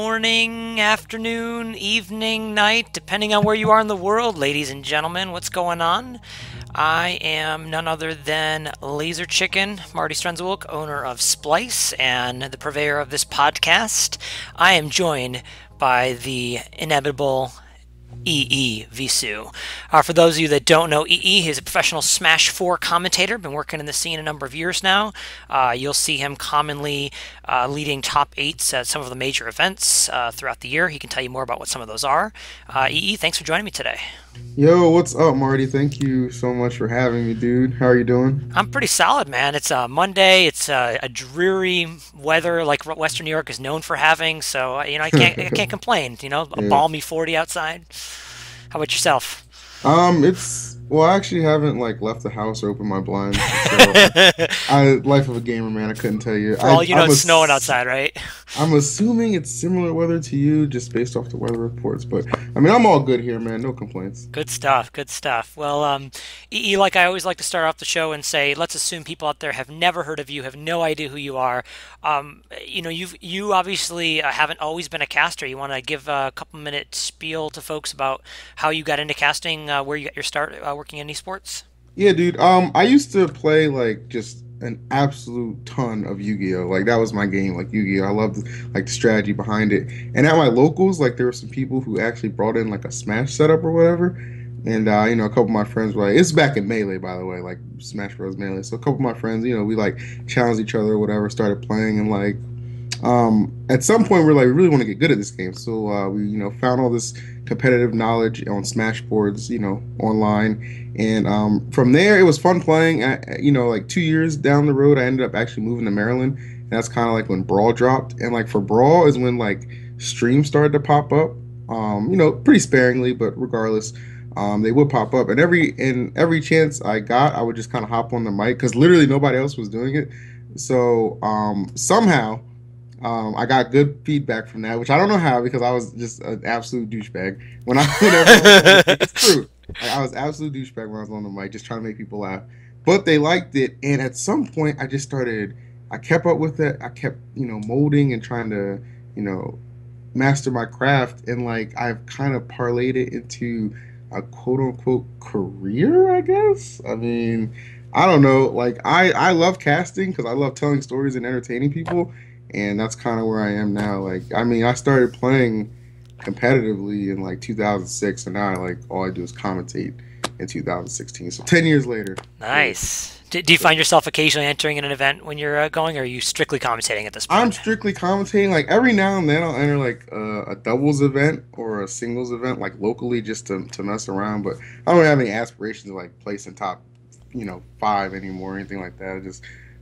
morning, afternoon, evening, night, depending on where you are in the world, ladies and gentlemen. What's going on? I am none other than Laser Chicken, Marty Strenczewilk, owner of Splyce and the purveyor of this podcast. I am joined by the inevitable EEVisu. For those of you that don't know EE, he's a professional Smash4 commentator, been working in the scene a number of years now. You'll see him commonly leading top 8s at some of the major events throughout the year. He can tell you more about what some of those are. EE, thanks for joining me today. Yo, what's up, Marty? Thank you so much for having me, dude. How are you doing? I'm pretty solid, man. It's Monday. It's a dreary weather like Western New York is known for having, so I can't complain. A Yeah. balmy 40 outside. How about yourself? It's well, I actually haven't like left the house or opened my blinds. So I life of a gamer, man. I couldn't tell you. For all you know, I'm it's snowing outside, right? I'm assuming it's similar weather to you, just based off the weather reports. But I mean, I'm all good here, man. No complaints. Good stuff. Good stuff. Well, EE, like I always like to start off the show and say, let's assume people out there have never heard of you, have no idea who you are. You obviously haven't always been a caster. You want to give a couple minute spiel to folks about how you got into casting, where you got your start working in esports? Yeah, dude. I used to play like just an absolute ton of Yu-Gi-Oh. Like that was my game, like Yu-Gi-Oh. I loved like the strategy behind it. And at my locals, like there were some people who actually brought in like a Smash setup or whatever. And a couple of my friends were like, it's back in Melee, by the way, like Smash Bros. Melee. So a couple of my friends, we like challenged each other or whatever, started playing, and like at some point we're like, we really want to get good at this game. So we found all this competitive knowledge on Smash boards, online, and from there it was fun playing. Like 2 years down the road, I ended up actually moving to Maryland, and that's kind of like when Brawl dropped. And like for Brawl is when like streams started to pop up, pretty sparingly, but regardless. They would pop up, and every chance I got, I would just kind of hop on the mic because literally nobody else was doing it. So somehow I got good feedback from that, which I don't know how, because I was just an absolute douchebag whenever I was on the mic. It's true. Like, I was an absolute douchebag when I was on the mic, just trying to make people laugh. But they liked it, and at some point, I kept up with it. I kept, molding and trying to, master my craft, and like I've kind of parlayed it into a quote unquote career, I guess. I mean, I don't know. Like I love casting because I love telling stories and entertaining people, and that's kind of where I am now. Like, I mean, I started playing competitively in like 2006, and now like all I do is commentate in 2016. So 10 years later. Yeah. Nice. Do you find yourself occasionally entering in an event when you're going, or are you strictly commentating at this I'm point? strictly commentating. Like every now and then, I'll enter like a doubles event or a singles event, like locally, just to mess around. But I don't have any aspirations to like place in top, 5 anymore or anything like that.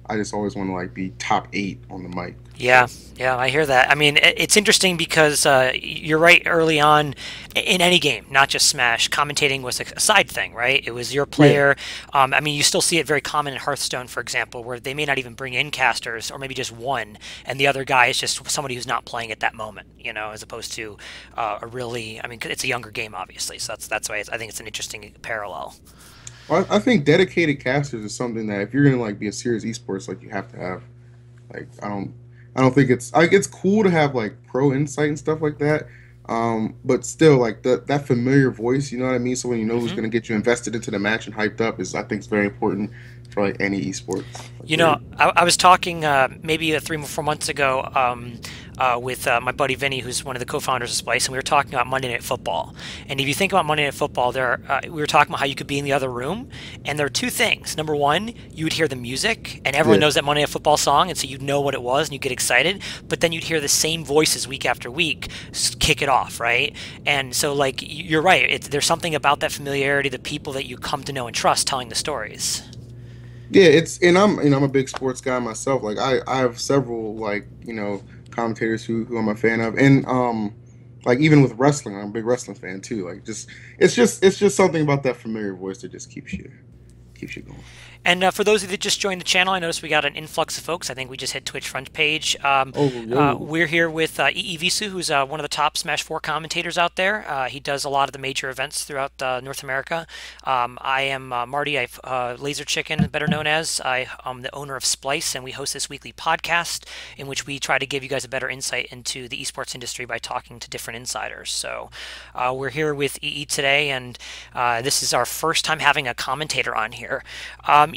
I just always want to like be top 8 on the mic. Yeah, yeah, I hear that. I mean, it's interesting because you're right. Early on, in any game, not just Smash, commentating was a side thing, right? It was your Yeah. player. I mean, you still see it very common in Hearthstone, for example, where they may not even bring in casters, or maybe just one, and the other guy is just somebody who's not playing at that moment, as opposed to a really. I mean, it's a younger game, obviously, so that's why I think it's an interesting parallel. Well, I think dedicated casters is something that if you're gonna like be a serious esports, like you have to have. Like I don't think it's like it's cool to have like pro insight and stuff like that. But still, like that familiar voice, you know what I mean. So when you know who's hmm gonna get you invested into the match and hyped up is, I think, is very important for like any esports. Like, very. I was talking maybe 3 or 4 months ago with my buddy Vinny, who's one of the co-founders of Splyce, and we were talking about Monday Night Football. And if you think about Monday Night Football, we were talking about how you could be in the other room, and there are two things. Number one, you would hear the music, and everyone Yeah. knows that Monday Night Football song, and so you'd know what it was, and you get excited. But then you'd hear the same voices week after week kick it off, right? And so, like, you're right. There's something about that familiarity, the people that you come to know and trust telling the stories. Yeah, it's and I'm a big sports guy myself. Like I have several like commentators who I'm a fan of, and like even with wrestling, I'm a big wrestling fan too. Like just it's just something about that familiar voice that just keeps you keeps you going. And for those of you that just joined the channel, I noticed we got an influx of folks. I think we just hit Twitch front page. Oh, yo. We're here with EEVisu, who's one of the top Smash 4 commentators out there. He does a lot of the major events throughout North America. I am Marty, Laser Chicken, better known as. I am the owner of Splyce, and we host this weekly podcast in which we try to give you guys a better insight into the esports industry by talking to different insiders. So we're here with EE today, and this is our first time having a commentator on here.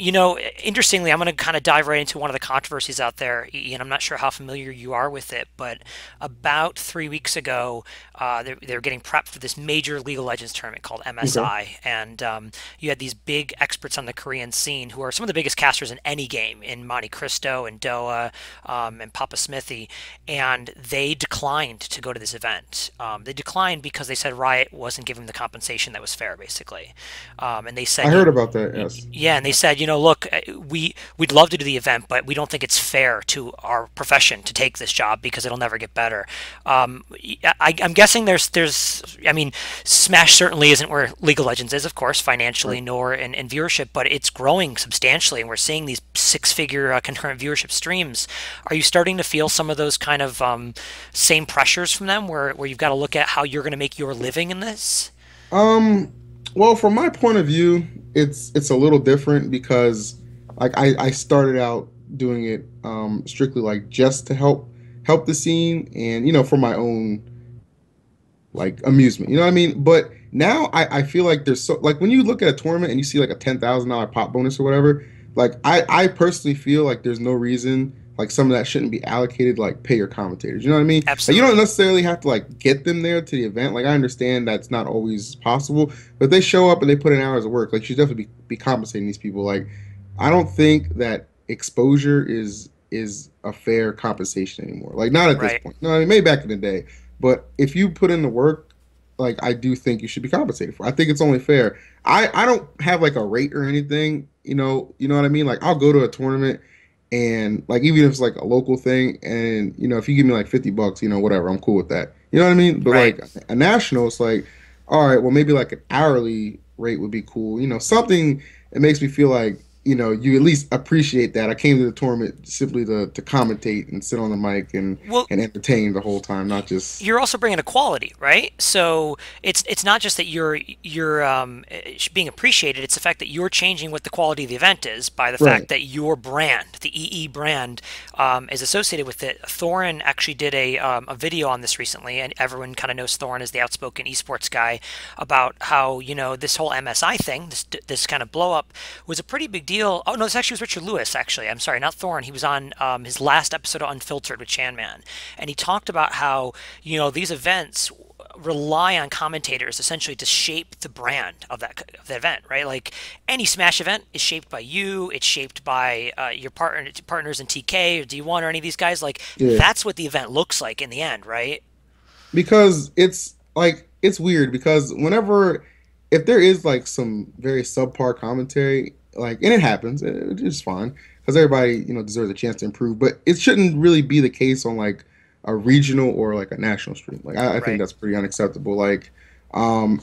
You know, interestingly, I'm going to kind of dive right into one of the controversies out there, and I'm not sure how familiar you are with it, but about 3 weeks ago, they're getting prepped for this major League of Legends tournament called MSI, Okay. and you had these big experts on the Korean scene who are some of the biggest casters in any game, in Monte Cristo and Doa and Papa Smithy, and they declined to go to this event. They declined because they said Riot wasn't giving them the compensation that was fair, basically. And they said, I heard about that. Yes. yeah, and they said, you know, look, we'd love to do the event, but we don't think it's fair to our profession to take this job because it'll never get better. I'm guessing I mean, Smash certainly isn't where League of Legends is, of course, financially, Right. nor in viewership, but it's growing substantially, and we're seeing these six-figure concurrent viewership streams. Are you starting to feel some of those kind of same pressures from them, where you've got to look at how you're going to make your living in this? Um, well, from my point of view, it's a little different because like I started out doing it strictly like just to help the scene and for my own like amusement. You know what I mean? But now I feel like there's so like when you look at a tournament and you see like a $10,000 pop bonus or whatever, like I personally feel like there's no reason like some of that shouldn't be allocated to, like pay your commentators. You know what I mean? Like you don't Absolutely. necessarily have to like get them there to the event. Like I understand that's not always possible, but if they show up and they put in hours of work, like you should definitely be compensating these people. Like I don't think that exposure is a fair compensation anymore. Like not at this Right. point. No, I mean maybe back in the day. But if you put in the work, like I do think you should be compensated for. I think it's only fair. I don't have like a rate or anything, you know what I mean? Like I'll go to a tournament and like even if it's like a local thing and if you give me like $50, whatever, I'm cool with that. You know what I mean? But Right. like a national, it's like, all right, well maybe like an hourly rate would be cool. Something that makes me feel like you at least appreciate that. I came to the tournament simply to commentate and sit on the mic Well, and entertain the whole time, not just you're also bringing equality, right? So it's not just that you're being appreciated. It's the fact that you're changing what the quality of the event is by the fact right. that your brand, the EE brand, is associated with it. Thorin actually did a video on this recently, and everyone kind of knows Thorin as the outspoken esports guy about how this whole MSI thing, this kind of blow up, was a pretty big deal. Oh no, this actually was Richard Lewis. Actually, I'm sorry, not Thorin. He was on his last episode of Unfiltered with Chanman, and he talked about how these events rely on commentators essentially to shape the brand of the event, right? Like any Smash event is shaped by you, it's shaped by your partners in TK or D1 or any of these guys. Like Yeah. that's what the event looks like in the end, right? Because it's like it's weird because whenever if there is like some very subpar commentary, like and it happens, it's fine because everybody deserves a chance to improve. But it shouldn't really be the case on like a regional or like a national stream. Like I think Right. that's pretty unacceptable. Like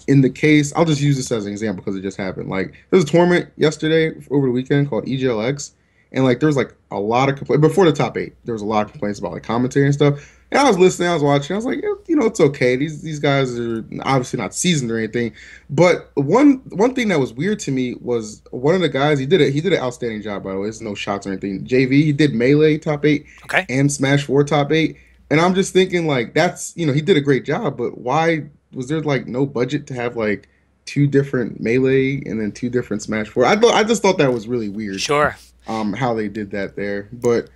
in the case, I'll just use this as an example because it just happened. Like there was a tournament yesterday over the weekend called EGLX, and like there was like a lot of complaints before the top eight. There was a lot of complaints about like commentary and stuff. And I was listening, I was watching. I was like, it's okay. These guys are obviously not seasoned or anything. But one thing that was weird to me was one of the guys. He did an outstanding job, by the way. There's no shots or anything. JV, he did melee top eight Okay. and Smash 4 top eight. And I'm just thinking like that's he did a great job. But why was there like no budget to have like two different melee and then two different Smash 4? I just thought that was really weird. Sure. How they did that there, but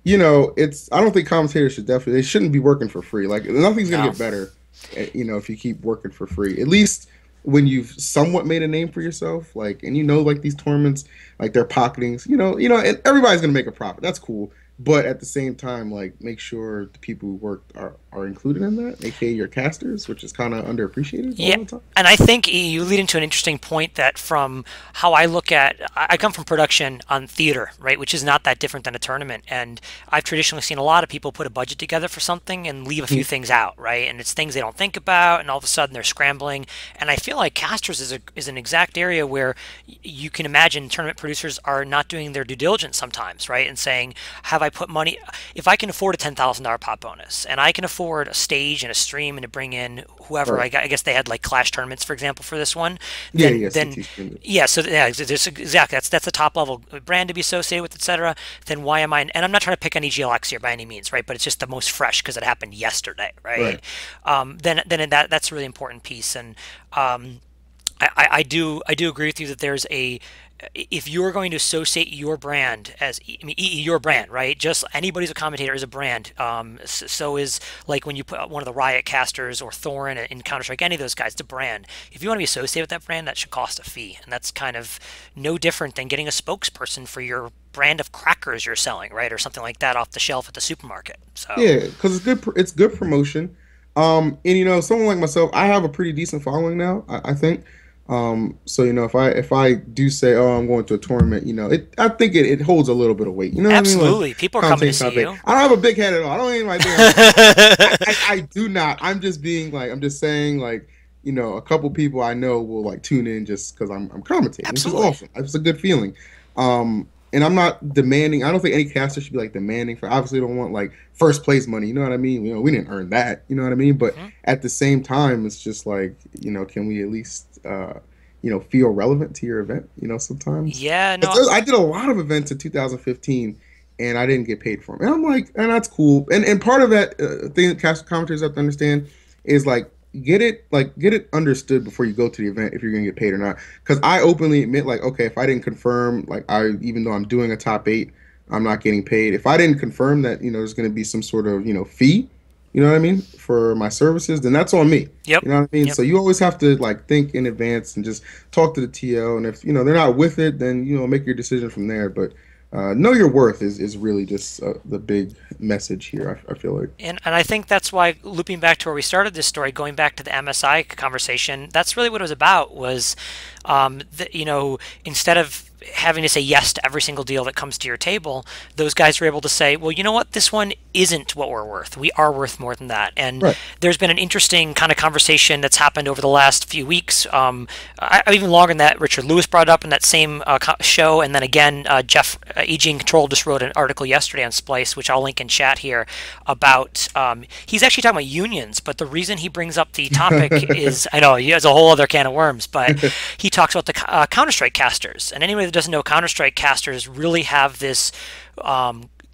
it's I don't think commentators they shouldn't be working for free. Like nothing's gonna No. get better, if you keep working for free. At least when you've somewhat made a name for yourself, like and like these tournaments, like they're pocketing, and everybody's gonna make a profit. That's cool. but at the same time, like make sure the people who worked are included in that, aka your casters, which is kind of underappreciated a Yeah, lot of the time. and I think you lead into an interesting point that from how I look at, I come from production on theater, right, which is not that different than a tournament. And I've traditionally seen a lot of people put a budget together for something and leave a few Mhm. things out, right? And it's things they don't think about, and all of a sudden they're scrambling. And I feel like casters is an exact area where you can imagine tournament producers are not doing their due diligence sometimes, right? And saying, have I put money, if I can afford a $10,000 pop bonus and I can afford a stage and a stream and to bring in whoever, Right. I guess they had like Clash tournaments, for example, for this one, Yeah, then yeah, then CT streamed. yeah, so yeah, exactly. That's the top level brand to be associated with, etc. Then why am I? And I'm not trying to pick any GLX here by any means, right? But it's just the most fresh because it happened yesterday, right? Right. Then that's a really important piece, and I do agree with you that there's a, if you're going to associate your brand as, I mean, your brand, right? Just anybody's a commentator is a brand. So is like when you put one of the Riot casters or Thorin in Counter Strike, any of those guys, it's a brand. If you want to be associated with that brand, that should cost a fee, and that's kind of no different than getting a spokesperson for your brand of crackers you're selling, right, or something like that off the shelf at the supermarket. So Yeah, because it's good. It's good promotion. And someone like myself, I have a pretty decent following now. I think. So if I do say, oh, I'm going to a tournament, I think it holds a little bit of weight. You know what I mean? Like absolutely, people are coming to commentating top see eight. you. I don't have a big head at all. I don't even like think I do not. I'm just being like, I'm just saying like, a couple people I know will like tune in just because I'm commentating, which is Absolutely. awesome. It's a good feeling. And I'm not demanding. I don't think any caster should be like demanding for. Obviously, don't want like first place money. You know what I mean? We didn't earn that. You know what I mean? But Mhm. at the same time, it's just like, can we at least feel relevant to your event? Sometimes. Yeah, no, I did a lot of events in 2015, and I didn't get paid for them. And I'm like, and that's cool. And part of that thing that caster commentators have to understand is like get it understood before you go to the event if you're gonna get paid or not. Because I openly admit, like, okay, if I didn't confirm, like, even though I'm doing a top eight, I'm not getting paid. If I didn't confirm that, there's gonna be some sort of, fee, you know what I mean, for my services, then that's on me. yep, You know what I mean? yep. So you always have to like think in advance and just talk to the TO. And if they're not with it, then make your decision from there. But know your worth is really just the big message here. I feel like. And I think that's why, looping back to where we started this story, going back to the MSI conversation, that's really what it was about. Was instead of having to say yes to every single deal that comes to your table, those guys were able to say, well, you know what, this one isn't what we're worth. We are worth more than that. And Right. there's been an interesting kind of conversation that's happened over the last few weeks. Even longer than that, Richard Lewis brought it up in that same show. And then again, Jeff, EG Control just wrote an article yesterday on Splyce, which I'll link in chat here, about, he's actually talking about unions, but the reason he brings up the topic is, I know, he has a whole other can of worms, but he talks about the Counter-Strike casters. And anybody that doesn't know, Counter-Strike casters really have this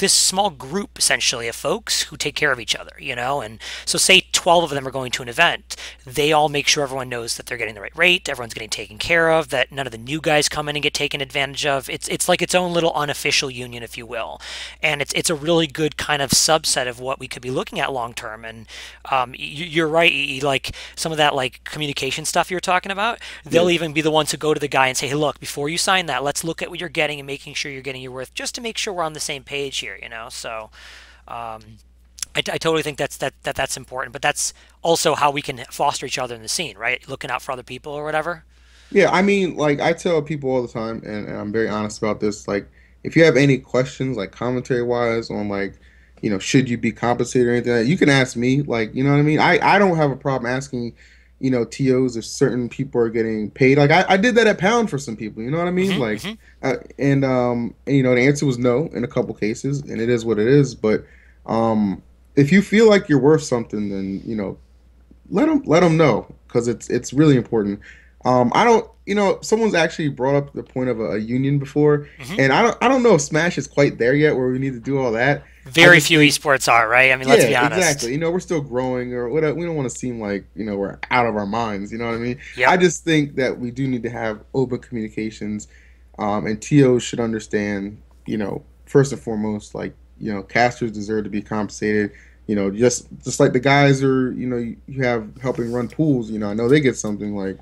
small group essentially of folks who take care of each other, and so say 12 of them are going to an event, they all make sure everyone knows that they're getting the right rate, everyone's getting taken care of, that none of the new guys come in and get taken advantage of. It's like its own little unofficial union, if you will, and it's a really good kind of subset of what we could be looking at long term. And you're right, like some of that like communication stuff you're talking about, they'll Yeah. even be the ones who go to the guy and say, hey, look, before you sign that, let's look at what you're getting and making sure you're getting your worth, just to make sure we're on the same page here, so I totally think that's important, but that's also how we can foster each other in the scene, right? Looking out for other people or whatever. Yeah, I mean, like I tell people all the time, and I'm very honest about this. Like, if you have any questions, like commentary wise, on like, should you be compensated or anything, you can ask me. Like, you know what I mean? I don't have a problem asking, TOs if certain people are getting paid. Like, I did that at Pound for some people. You know what I mean? Hmm. Like, Hmm. the answer was no in a couple cases, and it is what it is. But if you feel like you're worth something, then let them know because it's really important. I don't, someone's actually brought up the point of a union before, Hmm. and I don't know if Smash is quite there yet where we need to do all that. I Very just few think, esports are, right? I mean, let's yeah, be honest. exactly. We're still growing, or whatever. We don't want to seem like we're out of our minds. You know what I mean? Yep. I just think that we do need to have open communications, and TOs should understand. First and foremost, like casters deserve to be compensated. Just like the guys are, you have helping run pools. I know they get something like,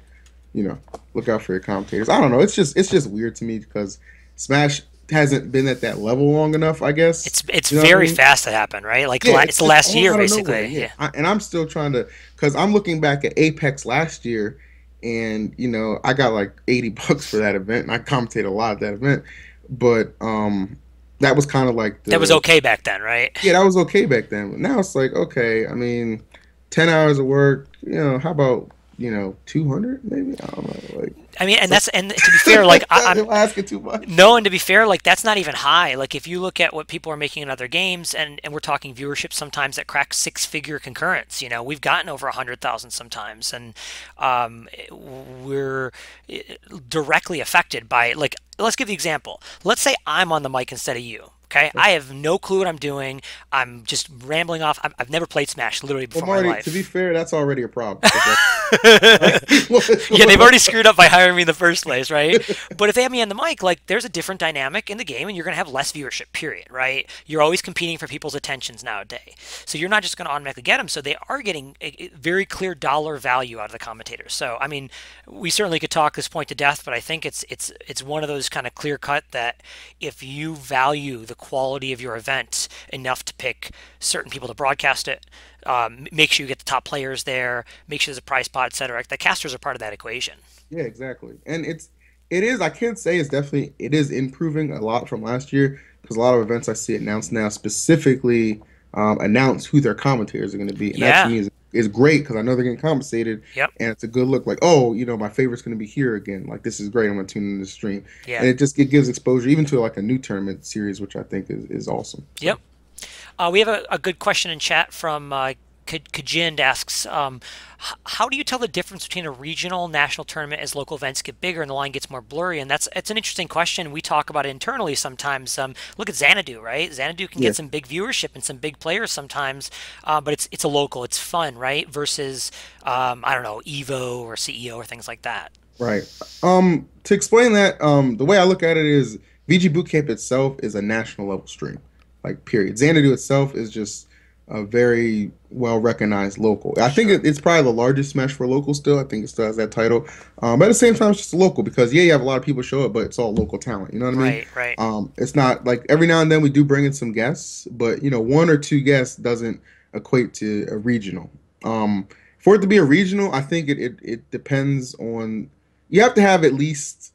you know, look out for your commentators. I don't know. It's just weird to me because Smash hasn't been at that level long enough, I guess. It's You know what I very mean? fast to happen, right? Like Yeah, it's the last all year, out of nowhere. basically. Yeah, Yeah. and I'm still trying to, because I'm looking back at Apex last year, and I got like $80 for that event, and I commentated a lot at that event, but that was kind of like That was the okay back then, right? yeah, that was okay back then. But now it's like, okay, I mean, 10 hours of work, how about 200 maybe? I don't know, like I mean, and so, that's and to be fair, like I'm am I asking too much? no, and to be fair, like that's not even high. Like if you look at what people are making in other games, and we're talking viewership sometimes that cracks six-figure concurrents. We've gotten over 100,000 sometimes, and we're directly affected by like. Let's give the example. Let's say I'm on the mic instead of you. Okay, I have no clue what I'm doing. I'm just rambling off. I've never played Smash literally Well, before my Marty, to be life. fair, that's already a problem. Yeah, they've already screwed up by hiring me in the first place, right? But if they have me on the mic, like there's a different dynamic in the game and you're going to have less viewership, period, right? You're always competing for people's attentions nowadays. So you're not just going to automatically get them. So they are getting a very clear dollar value out of the commentators. So, I mean, we certainly could talk this point to death, but I think it's one of those kind of clear cut that if you value the quality of your event enough to pick certain people to broadcast it, make sure you get the top players there, make sure there's a prize pot, etc. The casters are part of that equation. Yeah, exactly. And it is, I can't say it is improving a lot from last year, because a lot of events I see announced now specifically announce who their commentators are going to be, and that to Yeah. me is great, because I know they're getting compensated, Yep. and it's a good look. Like, oh, my favorite's going to be here again. Like, this is great. I'm going to tune in the stream, Yeah. and it gives exposure even to like a new tournament series, which I think is awesome. So, Yep. We have a good question in chat from Kajind asks, how do you tell the difference between a regional national tournament as local events get bigger and the line gets more blurry? And it's an interesting question. We talk about it internally sometimes. Look at Xanadu, right? Xanadu can yeah, get some big viewership and some big players sometimes, but it's a local, it's fun, right? Versus I don't know, Evo or CEO or things like that. right. To explain that, the way I look at it is VG Bootcamp itself is a national level stream, like period. Xanadu itself is just a very well recognized local. I think Sure. it's probably the largest Smash 4 local still. I think it still has that title. But at the same time, it's just a local, because yeah, you have a lot of people show up, but it's all local talent. You know what I mean? Right, right. It's not like every now and then we do bring in some guests, but one or two guests doesn't equate to a regional. For it to be a regional, I think it depends on, you have to have at least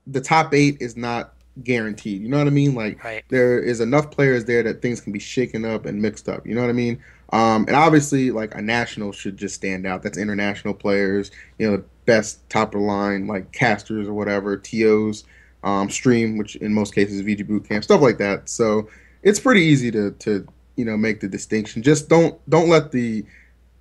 the top eight is not guaranteed. You know what I mean? Like, Right. there is enough players there that things can be shaken up and mixed up. You know what I mean? And obviously, like, a national should just stand out. That's international players, the best top of the line, like casters or whatever, TOs, stream, which in most cases is VG Bootcamp, stuff like that. So it's pretty easy to make the distinction. Just don't let the,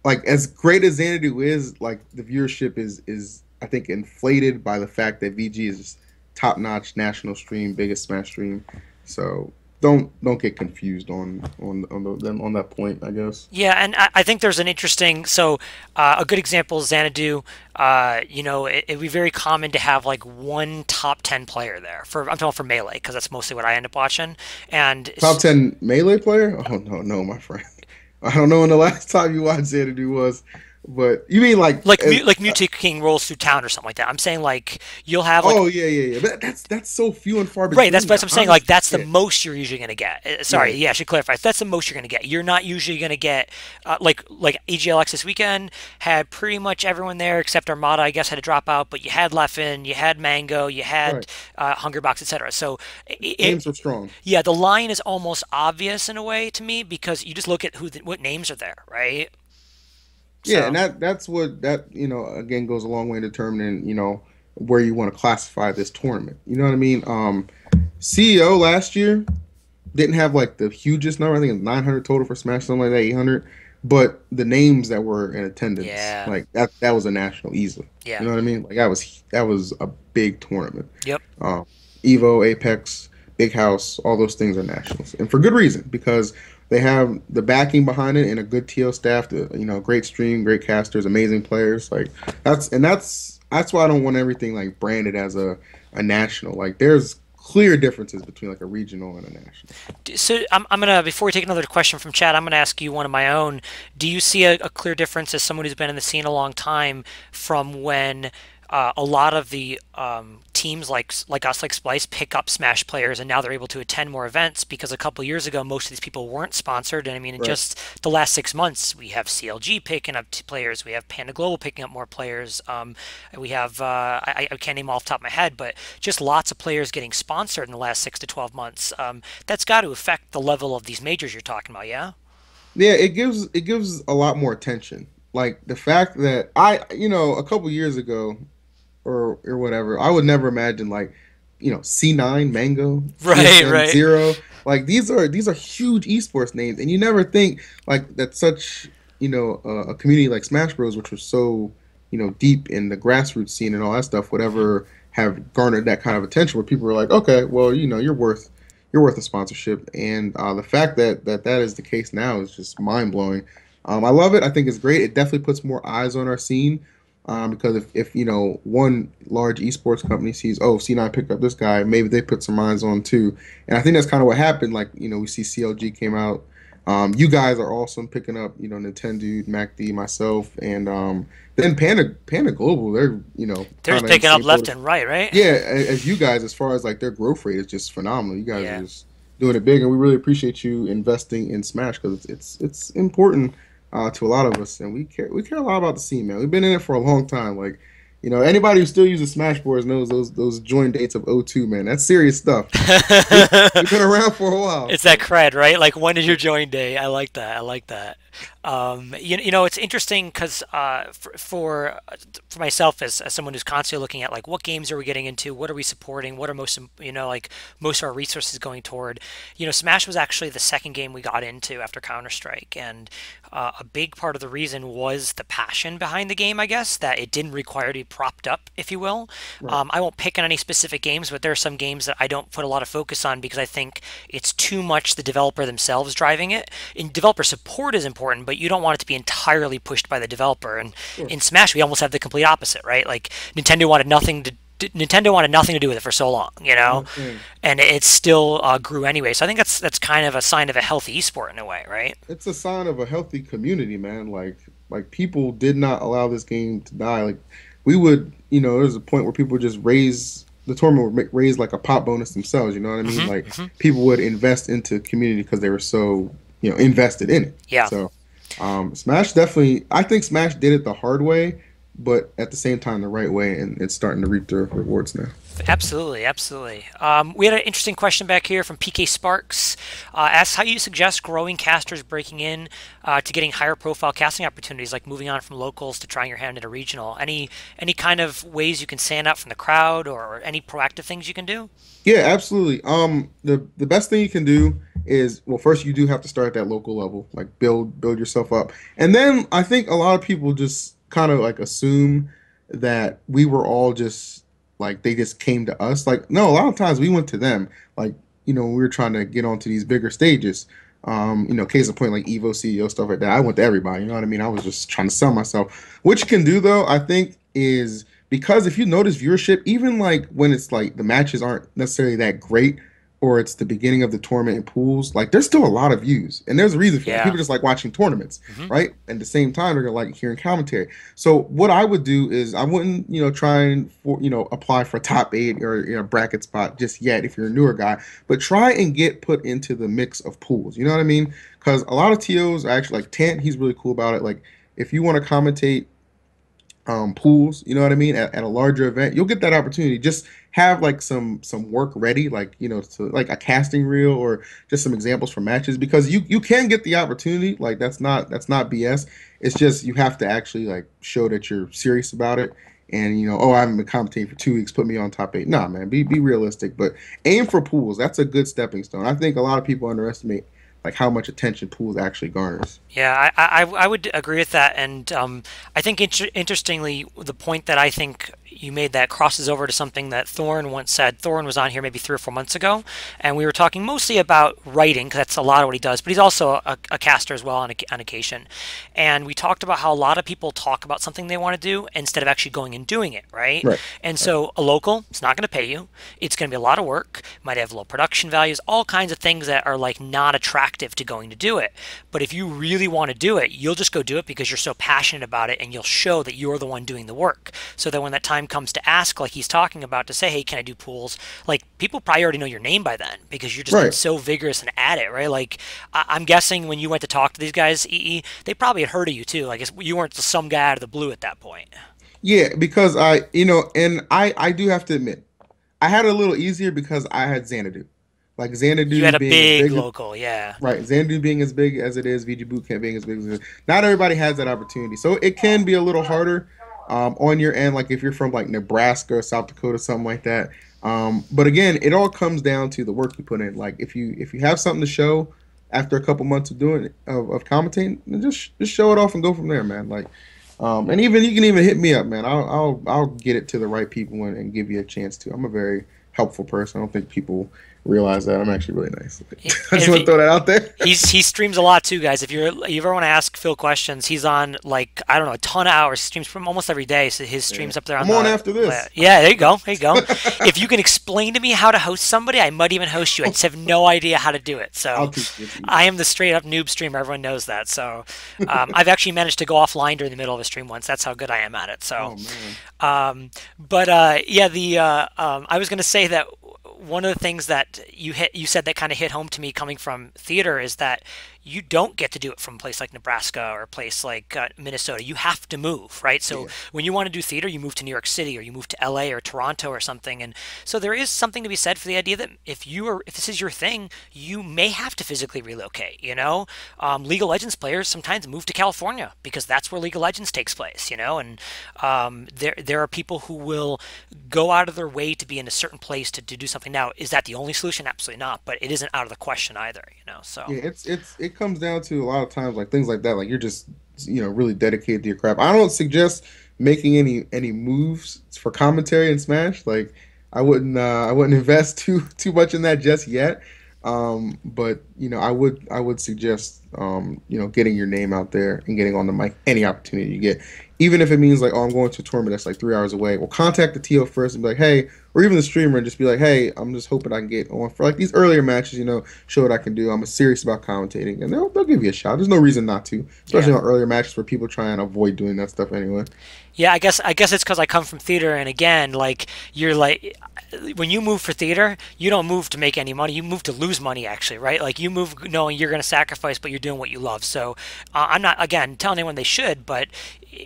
like, as great as Xanadu is, like, the viewership is I think inflated by the fact that VG is top notch national stream, biggest Smash stream. So don't get confused on that point, I guess. Yeah, and I think there's an interesting, so a good example is Xanadu. It'd be very common to have like one top 10 player there. I'm talking for Melee, because that's mostly what I end up watching. And Top 10 melee player? Oh no, my friend. I don't know when the last time you watched Xanadu was, but you mean like Mewtwo King rolls through town or something like that. I'm saying like you'll have like oh yeah. But that's so few and far right. between. That's what I'm saying. Like that's the Yeah, most you're usually gonna get. Sorry, yeah, yeah, I should clarify. That's the most you're gonna get. You're not usually gonna get like EGLX this weekend had pretty much everyone there except Armada. I guess had to drop out, but you had Leffen, you had Mango, you had right. Hungerbox, etc. So Names are strong. yeah, the line is almost obvious in a way to me because you just look at what names are there, right? Yeah, and So that's what that again goes a long way in determining where you want to classify this tournament. You know what I mean? CEO last year didn't have like the hugest number. I think it's 900 total for Smash, something like that, 800. But the names that were in attendance, yeah, like that was a national easily. yeah, You know what I mean? Like that was a big tournament. yep, Um, Evo, Apex, Big House, all those things are nationals, and for good reason, because they have the backing behind it and a good TL staff. Great stream, great casters, amazing players. Like that's why I don't want everything like branded as a national. Like there's clear differences between like a regional and a national. So I'm gonna before we take another question from chat, I'm gonna ask you one of my own. Do you see a clear difference as someone who's been in the scene a long time from when a lot of the teams like us, like Splyce, pick up Smash players, and now they're able to attend more events because a couple years ago, most of these people weren't sponsored. And I mean, in Right. just the last 6 months, we have CLG picking up players, we have Panda Global picking up more players. We have I can't name off the top of my head, but just lots of players getting sponsored in the last 6 to 12 months. That's got to affect the level of these majors you're talking about, yeah? Yeah, it gives a lot more attention. Like the fact that a couple years ago or whatever, I would never imagine like, C9, Mango, Right, TSM, right. Zero. Like these are huge esports names, and you never think like that such a community like Smash Bros, which was so deep in the grassroots scene and all that stuff, would ever have garnered that kind of attention where people were like, okay, well, you're worth a sponsorship, and the fact that is the case now is just mind blowing. I love it. I think it's great. It definitely puts more eyes on our scene. Because if one large esports company sees, oh, C9 picked up this guy, maybe they put some eyes on too. And I think that's kind of what happened. Like, we see CLG came out. You guys are awesome picking up, Nintendo, MacD, myself, and then Panda Global. They're They're kind just of in the picking up same boat left and right, right? yeah, as you guys, as far as like their growth rate is just phenomenal. You guys are Yeah. just doing it big, and we really appreciate you investing in Smash because it's important to a lot of us, and we care a lot about the scene, man. We've been in it for a long time. Like, anybody who still uses Smash boards knows those join dates of '02, man. That's serious stuff. We've been around for a while, It's that so cred, right? Like, when is your join day? I like that. I like that. It's interesting because for myself as someone who's constantly looking at like what games are we getting into, what are we supporting, what are like most of our resources going toward. Smash was actually the second game we got into after Counter Strike, and a big part of the reason was the passion behind the game. I guess that it didn't require to be propped up, if you will. right. I won't pick on any specific games, but there are some games that I don't put a lot of focus on because I think it's too much the developer themselves driving it. And developer support is important, but you don't want it to be entirely pushed by the developer. And Sure. in Smash, we almost have the complete opposite, right? Like Nintendo wanted nothing to do with it for so long, Mhm. and it still grew anyway. So I think that's kind of a sign of a healthy esport in a way, right? It's a sign of a healthy community, man. Like people did not allow this game to die. Like we would, there's a point where people would just raise the tournament would raise like a pop bonus themselves. You know what I mean? Like Hmm. people would invest into community because they were so invested in it. Yeah. So Smash definitely, I think Smash did it the hard way, but at the same time the right way, and it's starting to reap the rewards now. Absolutely, absolutely. We had an interesting question back here from PK Sparks. Asks how you suggest growing casters breaking in to getting higher profile casting opportunities, like moving on from locals to trying your hand at a regional. Any kind of ways you can stand out from the crowd, or any proactive things you can do? Yeah, absolutely. The best thing you can do is, well, first you do have to start at that local level, like build yourself up, and then I think a lot of people just kind of like assume that we were all just like they just came to us. Like, no, a lot of times we went to them. Like, when we were trying to get onto these bigger stages. Case in point, like Evo CEO stuff like that. I went to everybody. You know what I mean? I was just trying to sell myself. What you can do though, I think, is because if you notice viewership, even like when it's like the matches aren't necessarily that great, or it's the beginning of the tournament in pools, like there's still a lot of views, and there's a reason for that. Yeah. People just like watching tournaments, Hmm. right? At the same time, they're gonna like hearing commentary. So what I would do is I wouldn't, try and apply for top eight or bracket spot just yet if you're a newer guy, but try and get put into the mix of pools. You know what I mean? Because a lot of TOs are actually like Tant, he's really cool about it. Like if you want to commentate pools, you know what I mean, at a larger event, you'll get that opportunity. Just have like some work ready, like to like a casting reel or just some examples from matches, because you can get the opportunity. Like that's not BS. It's just you have to actually like show that you're serious about it. And oh, I haven't been commentating for 2 weeks, put me on top eight. Nah, man, be realistic, but aim for pools. That's a good stepping stone. I think a lot of people underestimate like how much attention pools actually garners. Yeah, I would agree with that, and I think interestingly, the point that I think you made that crosses over to something that Thorn once said. Thorn was on here maybe 3 or 4 months ago, and we were talking mostly about writing, because that's a lot of what he does, but he's also a caster as well on occasion. And we talked about how a lot of people talk about something they want to do instead of actually going and doing it, right? Right. And Right. so a local, it's not going to pay you. It's going to be a lot of work, might have low production values, all kinds of things that are like not attractive attractive to going to do it. But if you really want to do it, you'll just go do it because you're so passionate about it, and you'll show that you're the one doing the work. So that when that time comes to ask, like he's talking about, to say, hey, can I do pools? Like, people probably already know your name by then because you're just been so vigorous and at it, right? Like, I'm guessing when you went to talk to these guys, they probably had heard of you too. Like, you weren't some guy out of the blue at that point. Yeah, because I do have to admit, I had it a little easier because I had Xanadu. Like You Xanadu had a being as big big, local, yeah. right? Xanadu being as big as it is, VG Bootcamp being as big as it is. Not everybody has that opportunity, so it can be a little harder on your end. Like if you're from like Nebraska or South Dakota, something like that. But again, it all comes down to the work you put in. Like if you have something to show after a couple months of doing of commentating, then just show it off and go from there, man. Like. And even you can even hit me up, man. I'll get it to the right people and give you a chance to. I'm a very helpful person. I don't think people realize that. I'm actually really nice. I just want to throw that out there. He streams a lot too, guys. If you ever want to ask Phil questions, he's on, like, I don't know, a ton of hours. He streams from almost every day. So his streams up there. I'm on after this. Yeah, there you go. There you go. If you can explain to me how to host somebody, I might even host you. I just have no idea how to do it. So I am the straight up noob streamer. Everyone knows that. So I've actually managed to go offline during the middle of a stream once. That's how good I am at it. So, I was going to say that one of the things that you said that kind of hit home to me coming from theater is that you don't get to do it from a place like Nebraska or a place like Minnesota. You have to move, right? So when you want to do theater, you move to New York City or you move to LA or Toronto or something. And so there is something to be said for the idea that if this is your thing, you may have to physically relocate, you know? League of Legends players sometimes move to California because that's where League of Legends takes place, you know? And there are people who will go out of their way to be in a certain place to do something. Now, is that the only solution? Absolutely not, but it isn't out of the question either, you know? So yeah, it comes down to a lot of times like things like that. Like you're just really dedicated to your craft. I don't suggest making any moves for commentary in Smash. Like I wouldn't invest too much in that just yet. But I would suggest getting your name out there and getting on the mic any opportunity you get, even if it means like, oh, I'm going to a tournament that's like 3 hours away. Well, contact the TO first and be like, hey, or even the streamer, and just be like, hey, I'm just hoping I can get on for like these earlier matches, show what I can do. I'm serious about commentating, and they'll give you a shot. There's no reason not to, especially on earlier matches where people try and avoid doing that stuff anyway. Yeah, I guess it's because I come from theater, and again, like you're like, when you move for theater, you don't move to make any money. You move to lose money, actually, right? Like you move knowing you're going to sacrifice, but you're doing what you love. So I'm not, again, telling anyone they should, but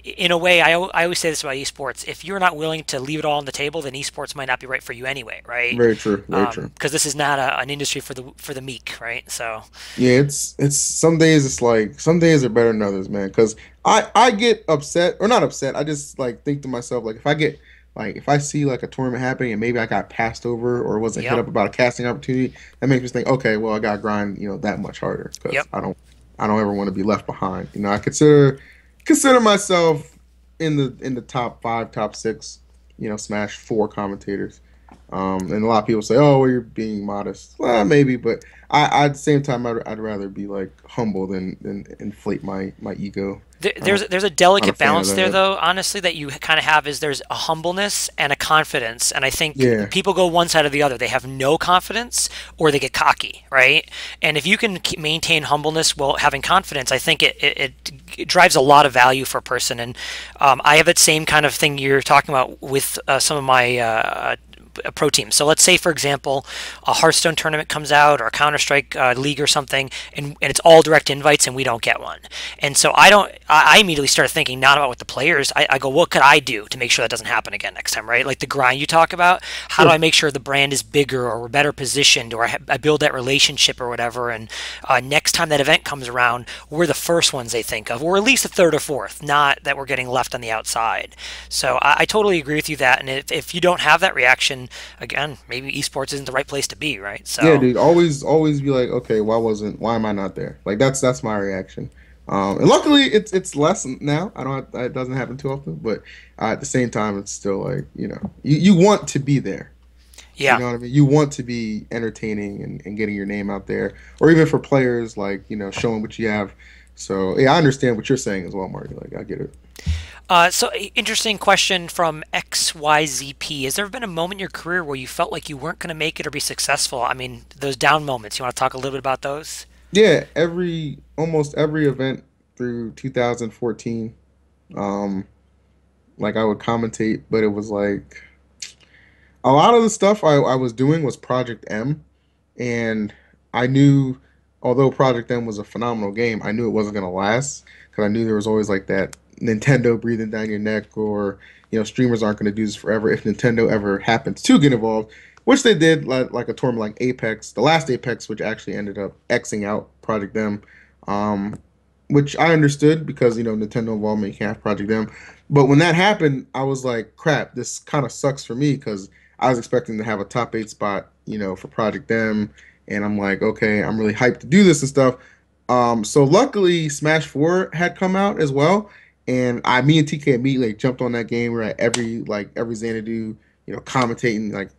in a way, I always say this about esports: if you're not willing to leave it all on the table, then esports might not be right for you anyway, right? Very true. Very true. Because this is not an industry for the meek, right? So yeah, it's some days it's like some days are better than others, man. Because I get upset, or not upset. I just like think to myself, like if I see like a tournament happening and maybe I got passed over or wasn't hit up about a casting opportunity, that makes me think, okay, well I got to grind that much harder because I don't ever want to be left behind. I consider myself in the top 5, top 6, Smash 4 commentators. And a lot of people say, "Oh, well, you're being modest." Well, maybe, but at the same time, I'd rather be like humble than inflate my ego. There's a delicate balance there, though. Honestly, that you kind of have is there's a humbleness and a confidence, and I think people go one side or the other. They have no confidence, or they get cocky, right? And if you can maintain humbleness while having confidence, I think it drives a lot of value for a person. And I have that same kind of thing you're talking about with some of my pro team. So let's say, for example, a Hearthstone tournament comes out or a Counter-Strike league or something, and it's all direct invites and we don't get one. And so I immediately start thinking not about what the players, I go, what could I do to make sure that doesn't happen again next time, right? Like the grind you talk about, how do I make sure the brand is bigger or we're better positioned or I build that relationship or whatever, and next time that event comes around, we're the first ones they think of, or at least the third or fourth, not that we're getting left on the outside. So I totally agree with you that, and if you don't have that reaction, again, maybe esports isn't the right place to be, right? So yeah, dude, always be like, okay, why am I not there? Like that's my reaction. And luckily it's less now. It doesn't happen too often, but at the same time, it's still like, you want to be there. Yeah. You know what I mean? You want to be entertaining and getting your name out there, or even for players, like, showing what you have. So yeah, I understand what you're saying as well, Marty. Like I get it. So interesting question from XYZP. Has there been a moment in your career where you felt like you weren't going to make it or be successful? I mean, those down moments, you want to talk a little bit about those? Yeah, almost every event through 2014, um, like I would commentate, but it was like a lot of the stuff I was doing was Project M, and I knew, although Project M was a phenomenal game, I knew it wasn't gonna last because I knew there was always like that Nintendo breathing down your neck, or streamers aren't gonna do this forever if Nintendo ever happens to get involved, which they did, like a tournament like Apex, the last Apex, which actually ended up Xing out Project M, um, which I understood because Nintendo involvement, you can't have Project M. But when that happened, I was like, crap, this kind of sucks for me because I was expecting to have a top 8 spot, for Project M, and I'm like, okay, I'm really hyped to do this and stuff. So luckily, Smash 4 had come out as well, and me and TK immediately jumped on that game. We're at every Xanadu, commentating like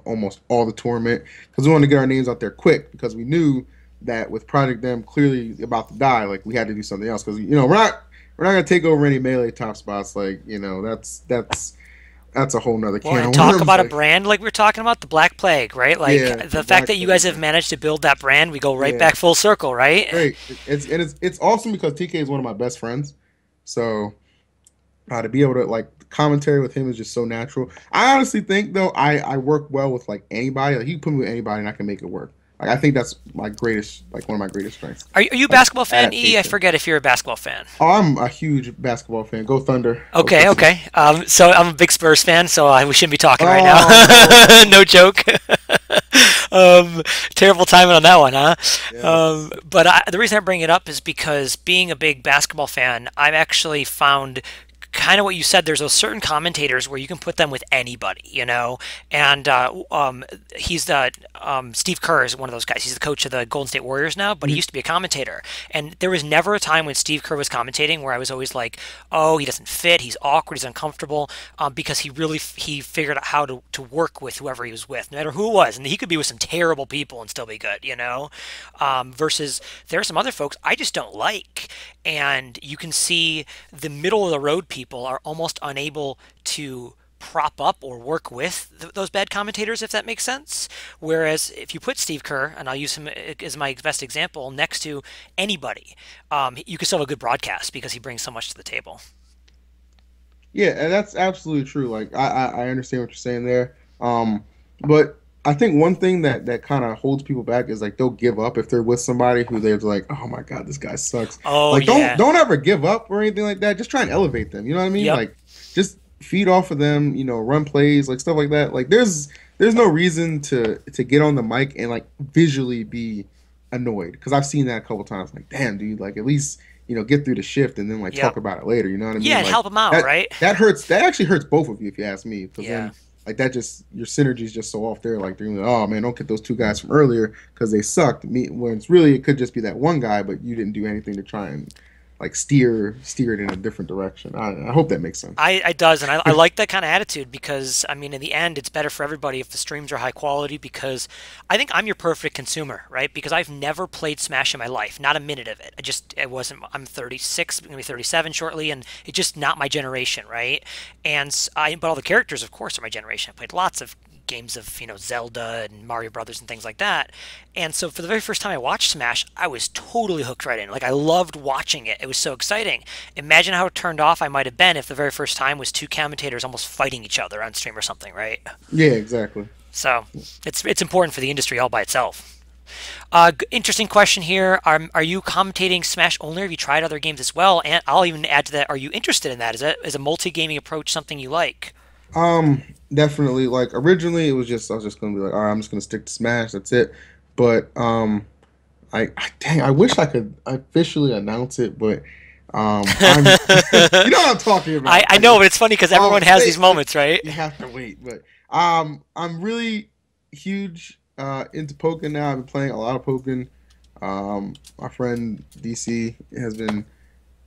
almost all the tournament because we wanted to get our names out there quick because we knew that with Project M clearly about to die, like we had to do something else because we're not gonna take over any melee top spots. Like that's a whole nother Well, can and of talk worms. about a Like, brand like we were talking about, the Black Plague, right? yeah, Like the the fact Black that you Plague, guys have man. managed to build that brand, we go right Yeah, back full circle, right? great. It's awesome because TK is one of my best friends. So to be able to like commentary with him is just so natural. I honestly think though I work well with like anybody. Like you can put me with anybody and I can make it work. Like I think that's my greatest, like one of my greatest strengths. Are you a Like basketball fan, E? I adaptation. forget if you're a basketball fan. Oh, I'm a huge basketball fan. Go Thunder. Go Okay, Sixers. okay. So I'm a big Spurs fan, so we shouldn't be talking right now. Oh no. No joke. um, Terrible timing on that one, huh? Yes. But the reason I bring it up is because being a big basketball fan, I've actually found kind of what you said. There's those certain commentators where you can put them with anybody, And he's the Steve Kerr is one of those guys. He's the coach of the Golden State Warriors now, but he Mhm. used to be a commentator. And there was never a time when Steve Kerr was commentating where I was always like, "Oh, he doesn't fit. He's awkward. He's uncomfortable," because he figured out how to work with whoever he was with, no matter who it was. And he could be with some terrible people and still be good, Versus there are some other folks I just don't like, and you can see the middle of the road people are almost unable to prop up or work with those bad commentators, if that makes sense. Whereas if you put Steve Kerr, and I'll use him as my best example, next to anybody, you can still have a good broadcast because he brings so much to the table. Yeah, and that's absolutely true. Like I understand what you're saying there. But I think one thing that kind of holds people back is like they'll give up if they're with somebody who they're like, oh my God, this guy sucks. Oh Like yeah, don't ever give up or anything like that. Just try and elevate them. You know what I mean? yep, Like just feed off of them. Run plays like stuff like that. Like there's no reason to get on the mic and like visually be annoyed because I've seen that a couple times. Like damn, dude, like at least get through the shift and then like yep, talk about it later. You know what I yeah, mean? and Like help him out, that right? that hurts. That actually hurts both of you if you ask me. Because Yeah. then like that just your synergy is just so off there. Like they're like, oh man, don't get those two guys from earlier because they sucked. Me when it's really it could just be that one guy, but you didn't do anything to try and like steer it in a different direction. I hope that makes sense. I does, and I like that kind of attitude because I mean, in the end, it's better for everybody if the streams are high quality. Because I think I'm your perfect consumer, right? Because I've never played Smash in my life, not a minute of it. It wasn't. I'm 36, going to be 37 shortly, and it's just not my generation, right? But all the characters, of course, are my generation. I played lots of games of Zelda and Mario Brothers and things like that. And so for the very first time I watched Smash, I was totally hooked right in. Like I loved watching it. It was so exciting. Imagine how turned off I might have been if the very first time was two commentators almost fighting each other on stream or something, right? Yeah, exactly. So it's important for the industry all by itself. Interesting question here. Are you commentating Smash only? Or have you tried other games as well? And I'll even add to that. Are you interested in that? Is a multi gaming approach something you like? Um, Definitely. Like originally, it was just I was just gonna be like, all right, I'm just gonna stick to Smash. That's it. But dang, I wish I could officially announce it, but I'm you know what I'm talking about. I know, but it's funny because everyone has these Wait, moments, right? you have to wait. But I'm really huge into Pokken now. I've been playing a lot of Pokken. My friend DC has been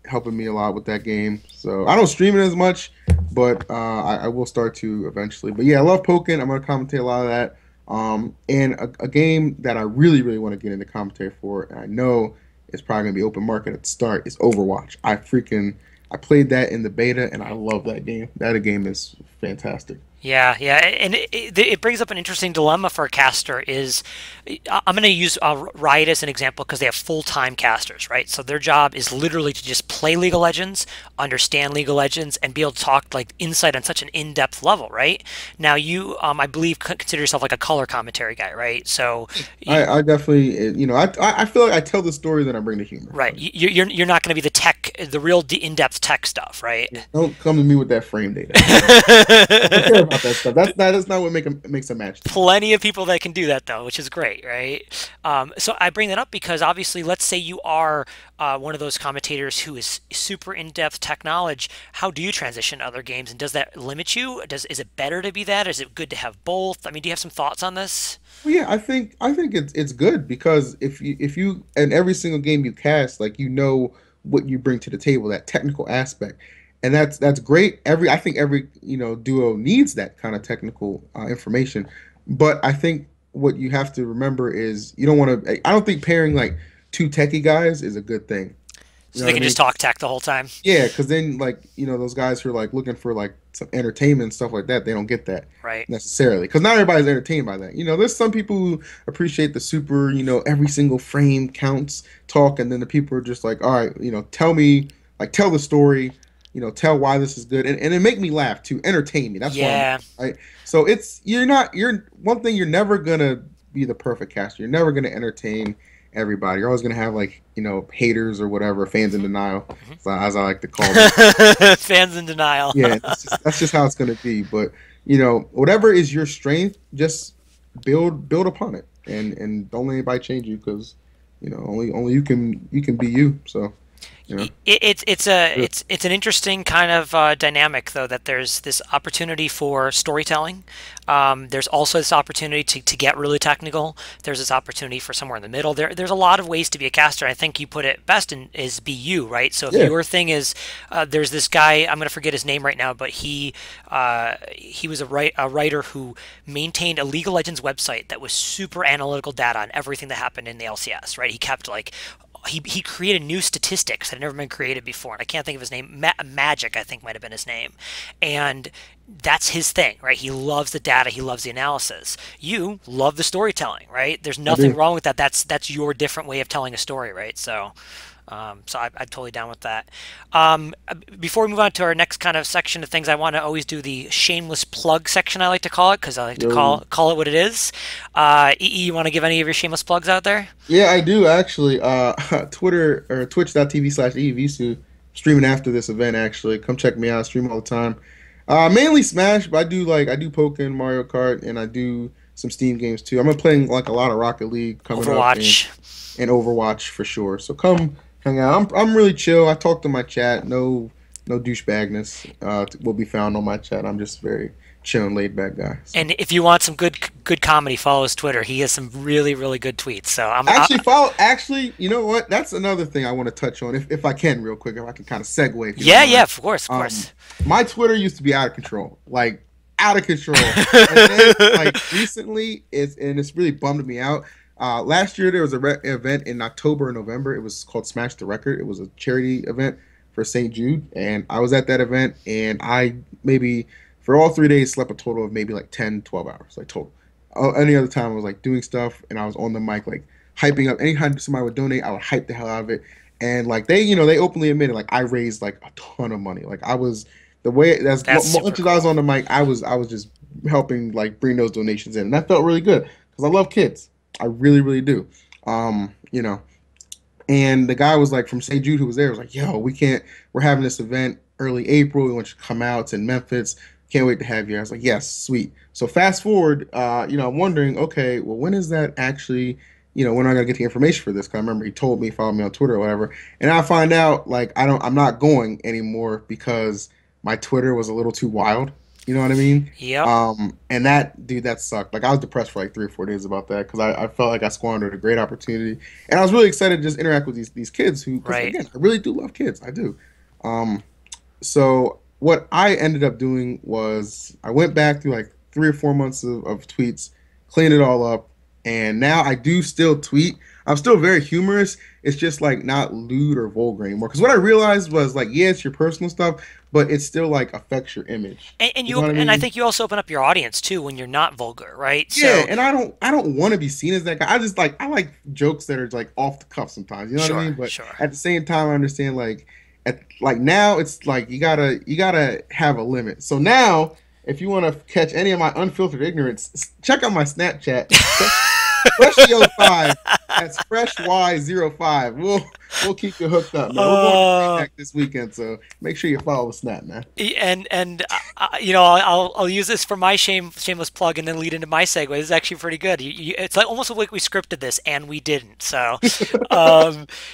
helping me a lot with that game. So I don't stream it as much, but I will start to eventually. But yeah, I love Pokken. I'm gonna commentate a lot of that. And a game that I really, really want to get into commentary for, and I know it's probably gonna be open market at the start, is Overwatch. I played that in the beta, and I love that game. That game is fantastic. Yeah, yeah, and it brings up an interesting dilemma for a caster. Is I'm going to use Riot as an example because they have full-time casters, right? So their job is literally to just play League of Legends, understand League of Legends, and be able to talk like insight on such an in-depth level, right? Now you, I believe, consider yourself like a color commentary guy, right? So, I definitely, I feel like I tell the story that I bring the humor. right, you're not going to be the tech, the real in-depth tech stuff, right? Yeah, don't come to me with that frame data. I don't care about that stuff. That's not what makes a match to me. Plenty of people that can do that though, which is great, right? So I bring that up because obviously, let's say you are one of those commentators who is super in-depth tech knowledge. How do you transition to other games, and does that limit you? Is it better to be that? Is it good to have both? I mean, do you have some thoughts on this? Well, yeah, I think it's good because if you in every single game you cast, like what you bring to the table, that technical aspect, and that's great. I think every duo needs that kind of technical information, but I think what you have to remember is you don't want to. I don't think pairing like two techie guys is a good thing. You So know they what I can just mean? talk tech the whole time. Yeah, because then like those guys who are like looking for like some entertainment and stuff like that, they don't get that Right. necessarily. Because not everybody's entertained by that. There's some people who appreciate the super, every single frame counts talk, and then the people are just like, all right, tell me, like, tell the story, tell why this is good, and it make me laugh too, entertain me. That's what I'm, Yeah. right. So you're one thing, you're never gonna be the perfect caster. You're never gonna entertain everybody. You're always gonna have like haters or whatever, fans in denial, as I like to call them. Fans in denial. Yeah, that's just how it's gonna be. But whatever is your strength, just build upon it, and don't let anybody change you because only you can be you. So you know. It's an interesting kind of dynamic though, that there's this opportunity for storytelling. There's also this opportunity to get really technical. There's this opportunity for somewhere in the middle. There's a lot of ways to be a caster. I think you put it best in is be you, right? So if Yeah. your thing is there's this guy, I'm going to forget his name right now, but he was a writer who maintained a League of Legends website that was super analytical data on everything that happened in the LCS, right? He kept like he created new statistics that had never been created before. And I can't think of his name. Magic, I think, might have been his name. And that's his thing, right? He loves the data. He loves the analysis. You love the storytelling, right? There's I nothing do. wrong with that. That's your different way of telling a story, right? So I'm totally down with that. Before we move on to our next kind of section of things, I want to always do the shameless plug section, I like to call it, because I like to Yo. call it what it is. You want to give any of your shameless plugs out there? Yeah, I do actually. Twitter or twitch.tv/EEVisu, streaming after this event. Actually, come check me out. I stream all the time. Mainly Smash, but I do Pokken, Mario Kart, and I do some Steam games too. I'm playing like a lot of Rocket League coming up, and Overwatch. Overwatch for sure. So come hang out. I'm really chill. I talk to my chat. No douchebagness will be found on my chat. I'm just very chill and laid back guy. So. And if you want some good comedy, follow his Twitter. He has some really really good tweets. So Actually, you know what? That's another thing I want to touch on, if I can, real quick, if I can kind of segue, if you don't yeah, yeah, mind. of course, of Um, course. my Twitter used to be out of control, like out of control. And then, like recently, it's really bummed me out. Last year there was a event in October and November. It was called Smash the Record. It was a charity event for St. Jude, and I was at that event, and I maybe for all 3 days slept a total of maybe like 10, 12 hours, like total. Any other time I was like doing stuff, and I was on the mic like hyping up. Anytime somebody would donate, I would hype the hell out of it. And like they openly admitted like I raised like a ton of money. Like I was the way as That's super much as I was cool. on the mic, I was just helping like bring those donations in, and that felt really good because I love kids. I really really do. Um, you know, and the guy was like from St. Jude who was there was like, "Yo, we can't. We're having this event early April. We want you to come out. It's in Memphis. Can't wait to have you." I was like, "Yes, sweet." So fast forward, I'm wondering, okay, well, when is that actually? When am I gonna get the information for this? Because I remember he told me, follow me on Twitter or whatever, and I find out like I'm not going anymore because my Twitter was a little too wild. You know what I mean? Yep. And that dude, that sucked. Like I was depressed for like 3 or 4 days about that because I felt like I squandered a great opportunity, and I was really excited to just interact with these kids who, because Right. again, I really do love kids. I do. Um, so what I ended up doing was I went back through like 3 or 4 months of tweets, cleaned it all up, And now I do still tweet. I'm still very humorous. It's just like not lewd or vulgar anymore. Because what I realized was like, yeah, it's your personal stuff, but it still like affects your image. And You you know what I and I mean? think you also open up your audience too when you're not vulgar, right? Yeah, So and I don't want to be seen as that guy. I like jokes that are like off the cuff sometimes. You know what I mean? sure, But sure. at the same time, I understand like now it's like you gotta have a limit. So now if you want to catch any of my unfiltered ignorance, check out my Snapchat. Freshio5. That's FreshY05. We'll keep you hooked up, man. We're going to Uh, DreamHack this weekend, so make sure you follow the Snap, man. you know, I'll use this for my shameless plug and then lead into my segue. This is actually pretty good. It's like almost like we scripted this and we didn't. So,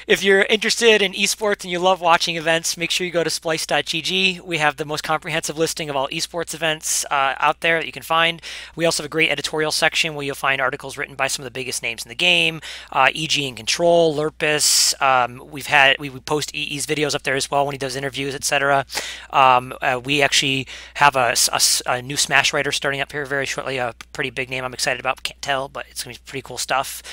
if you're interested in esports and you love watching events, make sure you go to Splyce.gg. We have the most comprehensive listing of all esports events out there that you can find. We also have a great editorial section where you'll find articles written by some of the biggest names in the game, EG and Control, Lurpus. We post EE's videos up there as well when he does interviews, etc. We actually have a new Smash writer starting up here very shortly, a pretty big name I'm excited about. Can't tell, but it's going to be pretty cool stuff.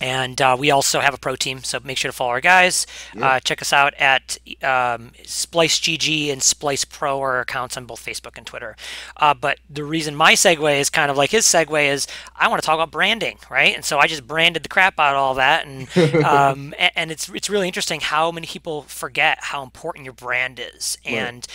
And we also have a pro team, so make sure to follow our guys. Yeah. Check us out at Splyce GG and Splyce Pro, our accounts on both Facebook and Twitter. But the reason my segue is kind of like his segue is I want to talk about branding, right? And so I just branded the crap out of all that, and it's really interesting how many people forget how important your brand is, Right. and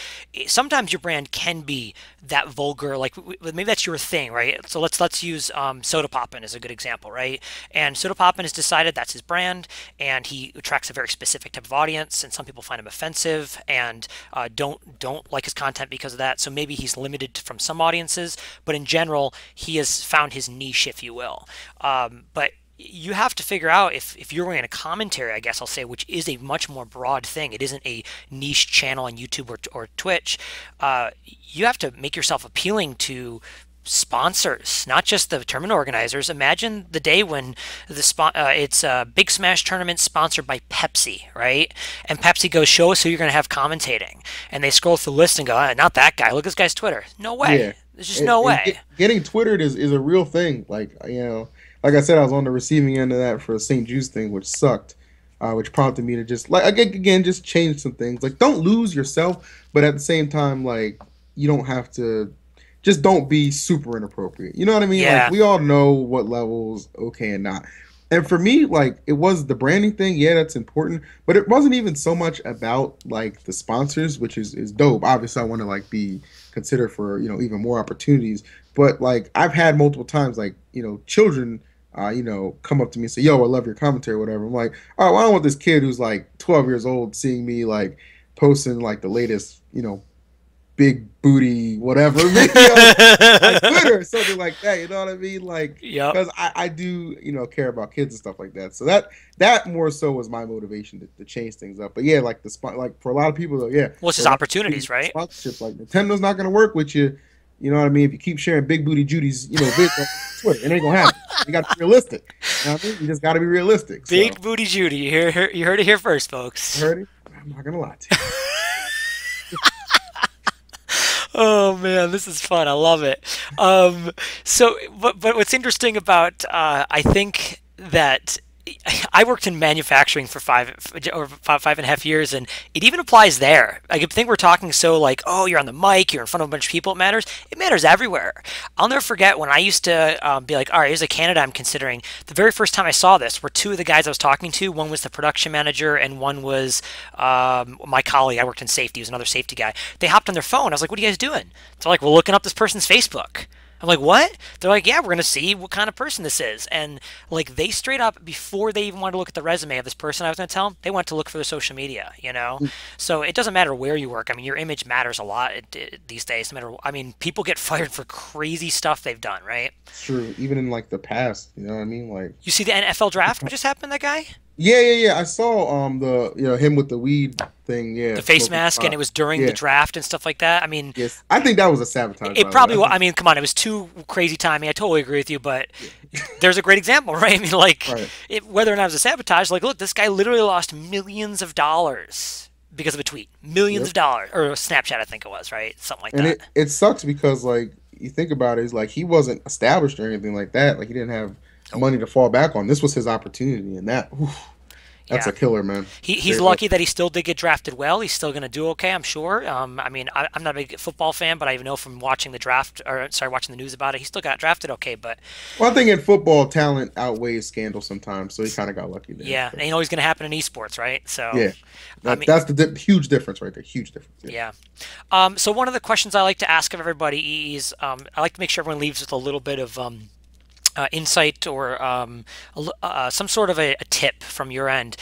sometimes your brand can be that vulgar, like maybe that's your thing, right? So let's use Soda Poppin as a good example, right? And Soda Poppin has decided that's his brand, and he attracts a very specific type of audience, and some people find him offensive and don't like his content because of that. So maybe he's limited from some audiences, but in general, he has found his niche, if you will. But you have to figure out if you're in a commentary, I guess I'll say, which is a much more broad thing. It isn't a niche channel on YouTube or Twitch. You have to make yourself appealing to sponsors, not just the tournament organizers. Imagine the day when it's a big Smash tournament sponsored by Pepsi, right? And Pepsi goes, show us who you're going to have commentating. And they scroll through the list and go, not that guy. Look at this guy's Twitter. No Yeah. way. There's just no way. Getting twittered is a real thing. Like, like I said, I was on the receiving end of that for the St. Jude's thing, which sucked, which prompted me to just, like, again, just change some things. Like, don't lose yourself, but at the same time, like, you don't have to, just don't be super inappropriate. You know what I mean? Like, Yeah. we all know what levels okay and not. And for me, like, it was the branding thing. Yeah, that's important, but it wasn't even so much about like the sponsors, which is dope. Obviously, I want to like be considered for even more opportunities. But like, I've had multiple times, like, children, come up to me and say, "Yo, I love your commentary," or whatever. I'm like, all right, well, I don't want this kid who's like 12 years old seeing me like posting like the latest, big booty whatever video on Twitter or something like that. You know what I mean? Like, Yep. because I do, care about kids and stuff like that. So that more so was my motivation to change things up. But yeah, like like for a lot of people though, yeah, Well, it's for just a lot of opportunities, people, right? sponsorships like Nintendo's not gonna work with you. You know what I mean? If you keep sharing big booty Judy's, vids on Twitter, it ain't gonna happen. You got to be realistic. You know what I mean? You just got to be realistic. So, Big booty Judy. You heard it here first, folks. you heard it? I'm not gonna lie to you. Oh man, this is fun. I love it. But what's interesting about I think that I worked in manufacturing for 5.5 years, and it even applies there. I think we're talking so like, oh, you're on the mic, you're in front of a bunch of people. It matters. It matters everywhere. I'll never forget when I used to be like, all right, here's a candidate I'm considering. The very first time I saw this were two of the guys I was talking to. One was the production manager, and one was my colleague. I worked in safety. He was another safety guy. They hopped on their phone. I was like, what are you guys doing? They're like, we're looking up this person's Facebook. I'm like, what? They're like, yeah, we're going to see what kind of person this is. And like, they straight up, before they even wanted to look at the resume of this person I was going to tell them, they went to look for their social media. So it doesn't matter where you work. I mean, your image matters a lot these days. No matter, I mean, people get fired for crazy stuff they've done, right? It's true. Even in like the past, you know what I mean? Like, You see the NFL draft, what just happened to that guy? yeah. I saw the him with the weed thing. Yeah, The face smoking mask, and pot. it was during the Yeah, draft and stuff like that. I mean, yes. I think that was a sabotage. it By the way, probably was. I mean, come on, it was too crazy timing. I totally agree with you, but there's a great example, right? I mean, like, right. whether or not it was a sabotage, like, look, this guy literally lost millions of dollars because of a tweet. Millions Yep. of dollars. Or a Snapchat, I think it was, right? Something like And that. it sucks because like you think about it, is like he wasn't established or anything like that. Like he didn't have money to fall back on. This was his opportunity, and that's Yeah. a killer, man. He's Straight up. lucky that he still did get drafted well. He's still going to do okay, I'm sure. I mean, I'm not a big football fan, but I know from watching the draft, or sorry, watching the news about it, he still got drafted okay. But Well, I think in football, talent outweighs scandal sometimes, so he kind of got lucky there. yeah, and you know he's going to happen in esports, right? So, Yeah, I mean, that's the huge difference right there. Huge difference. Yeah. yeah. So one of the questions I like to ask of everybody is, I like to make sure everyone leaves with a little bit of insight or some sort of a tip from your end.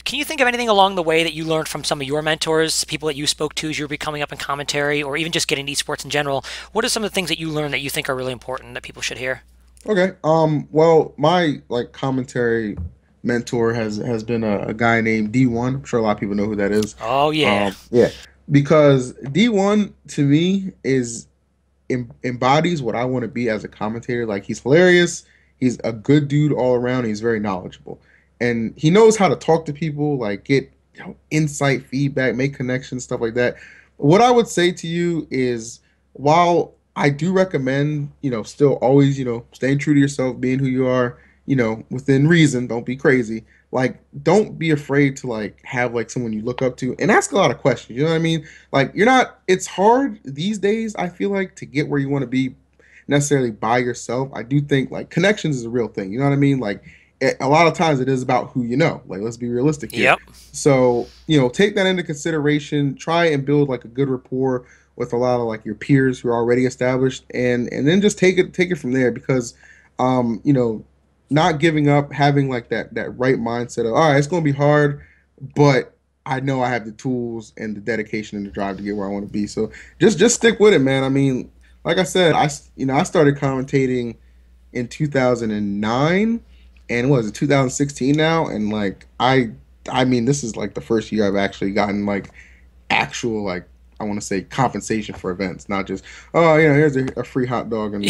Can you think of anything along the way that you learned from some of your mentors, people that you spoke to as you were becoming up in commentary, or even just getting to esports in general? What are some of the things that you learned that you think are really important that people should hear? Okay. Well, my like commentary mentor has been a guy named D1. I'm sure a lot of people know who that is. Oh yeah, Yeah, because D1 to me is embodies what I want to be as a commentator. Like he's hilarious. He's a good dude all around. He's very knowledgeable, and he knows how to talk to people, like get insight, feedback, make connections, stuff like that. What I would say to you is, while I do recommend, still always, staying true to yourself, being who you are, within reason. Don't be crazy. Like, don't be afraid to like have like someone you look up to and ask a lot of questions. You know what I mean? Like, you're not. It's hard these days. I feel like to get where you want to be necessarily by yourself. I do think like connections is a real thing. You know what I mean? Like, a lot of times it is about who you know. Like, let's be realistic here. yep, So, take that into consideration. Try and build like a good rapport with a lot of like your peers who are already established, and then just take it from there because, not giving up, having like that right mindset of, all right, it's going to be hard, but I know I have the tools and the dedication and the drive to get where I want to be. So just stick with it, man. I mean, like I said, I started commentating in 2009, and what is it, 2016 now, and like I mean, this is like the first year I've actually gotten like actual like, I want to say compensation for events, not just, oh, here's a free hot dog and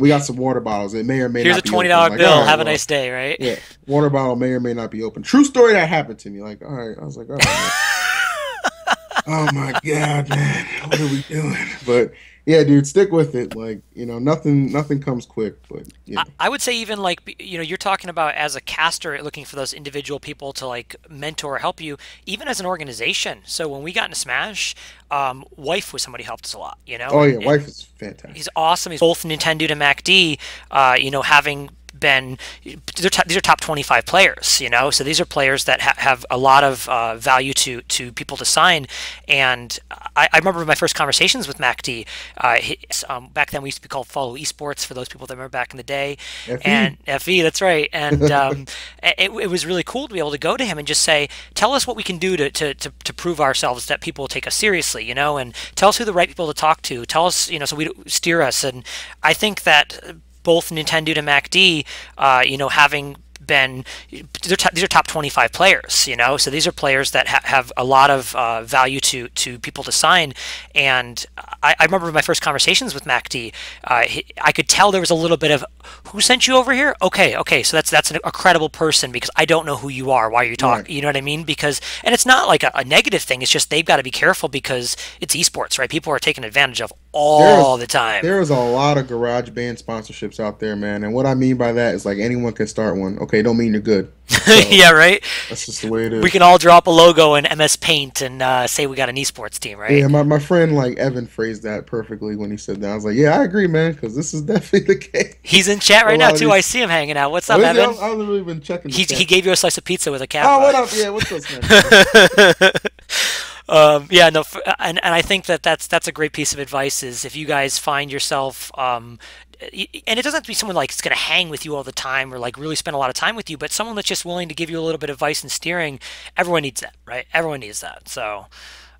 we got some water bottles. It may or may here's not a be $20 open. Like, bill. all right, Have a well, nice day, right? yeah, water bottle may or may not be open. True story that happened to me. Like, all right, I was like, all right, man. Oh my God, man, what are we doing? But yeah, dude, stick with it. Like, nothing comes quick, but I would say even like you're talking about as a caster looking for those individual people to like mentor or help you, even as an organization. So when we got into Smash, Wife was somebody who helped us a lot. Oh yeah, Wife is fantastic. He's awesome. He's both Nintendo and MacD. Having been these are top 25 players, so these are players that have a lot of value to people to sign. And I remember my first conversations with MacD. Back then we used to be called Follow Esports, for those people that remember back in the day. FE. And FE, that's right. And it was really cool to be able to go to him and just say, tell us what we can do to prove ourselves that people will take us seriously, and tell us who the right people to talk to, tell us, so we steer us. And I think that both Nintendo and MacD, having been these are top 25 players, so these are players that have a lot of value to people to sign. And I remember my first conversations with MacD, I could tell there was a little bit of, who sent you over here? Okay, so that's a credible person, because I don't know who you are, why are you talking, Right. you know what I mean? Because, and it's not like a negative thing, it's just they've got to be careful because it's esports, right? People are taken advantage of all the time. There's a lot of garage band sponsorships out there, man. And what I mean by that is like anyone can start one. Okay, don't mean you're good. So, yeah, right? that's just the way it is. We can all drop a logo in MS Paint and say we got an esports team, right? Yeah, my friend like Evan phrased that perfectly when he said that. I was like, yeah, I agree, man, because this is definitely the case. He's in chat right A now lot of too. these- I see him hanging out. What's up, Oh, is he? Evan? I've literally been checking. He gave you a slice of pizza with a cap. Oh, what up? Yeah, what's up, man? Yeah, no, and I think that's a great piece of advice. Is if you guys find yourself, and it doesn't have to be someone like it's going to hang with you all the time or like really spend a lot of time with you, but someone that's just willing to give you a little bit of advice and steering. Everyone needs that, right? Everyone needs that. So.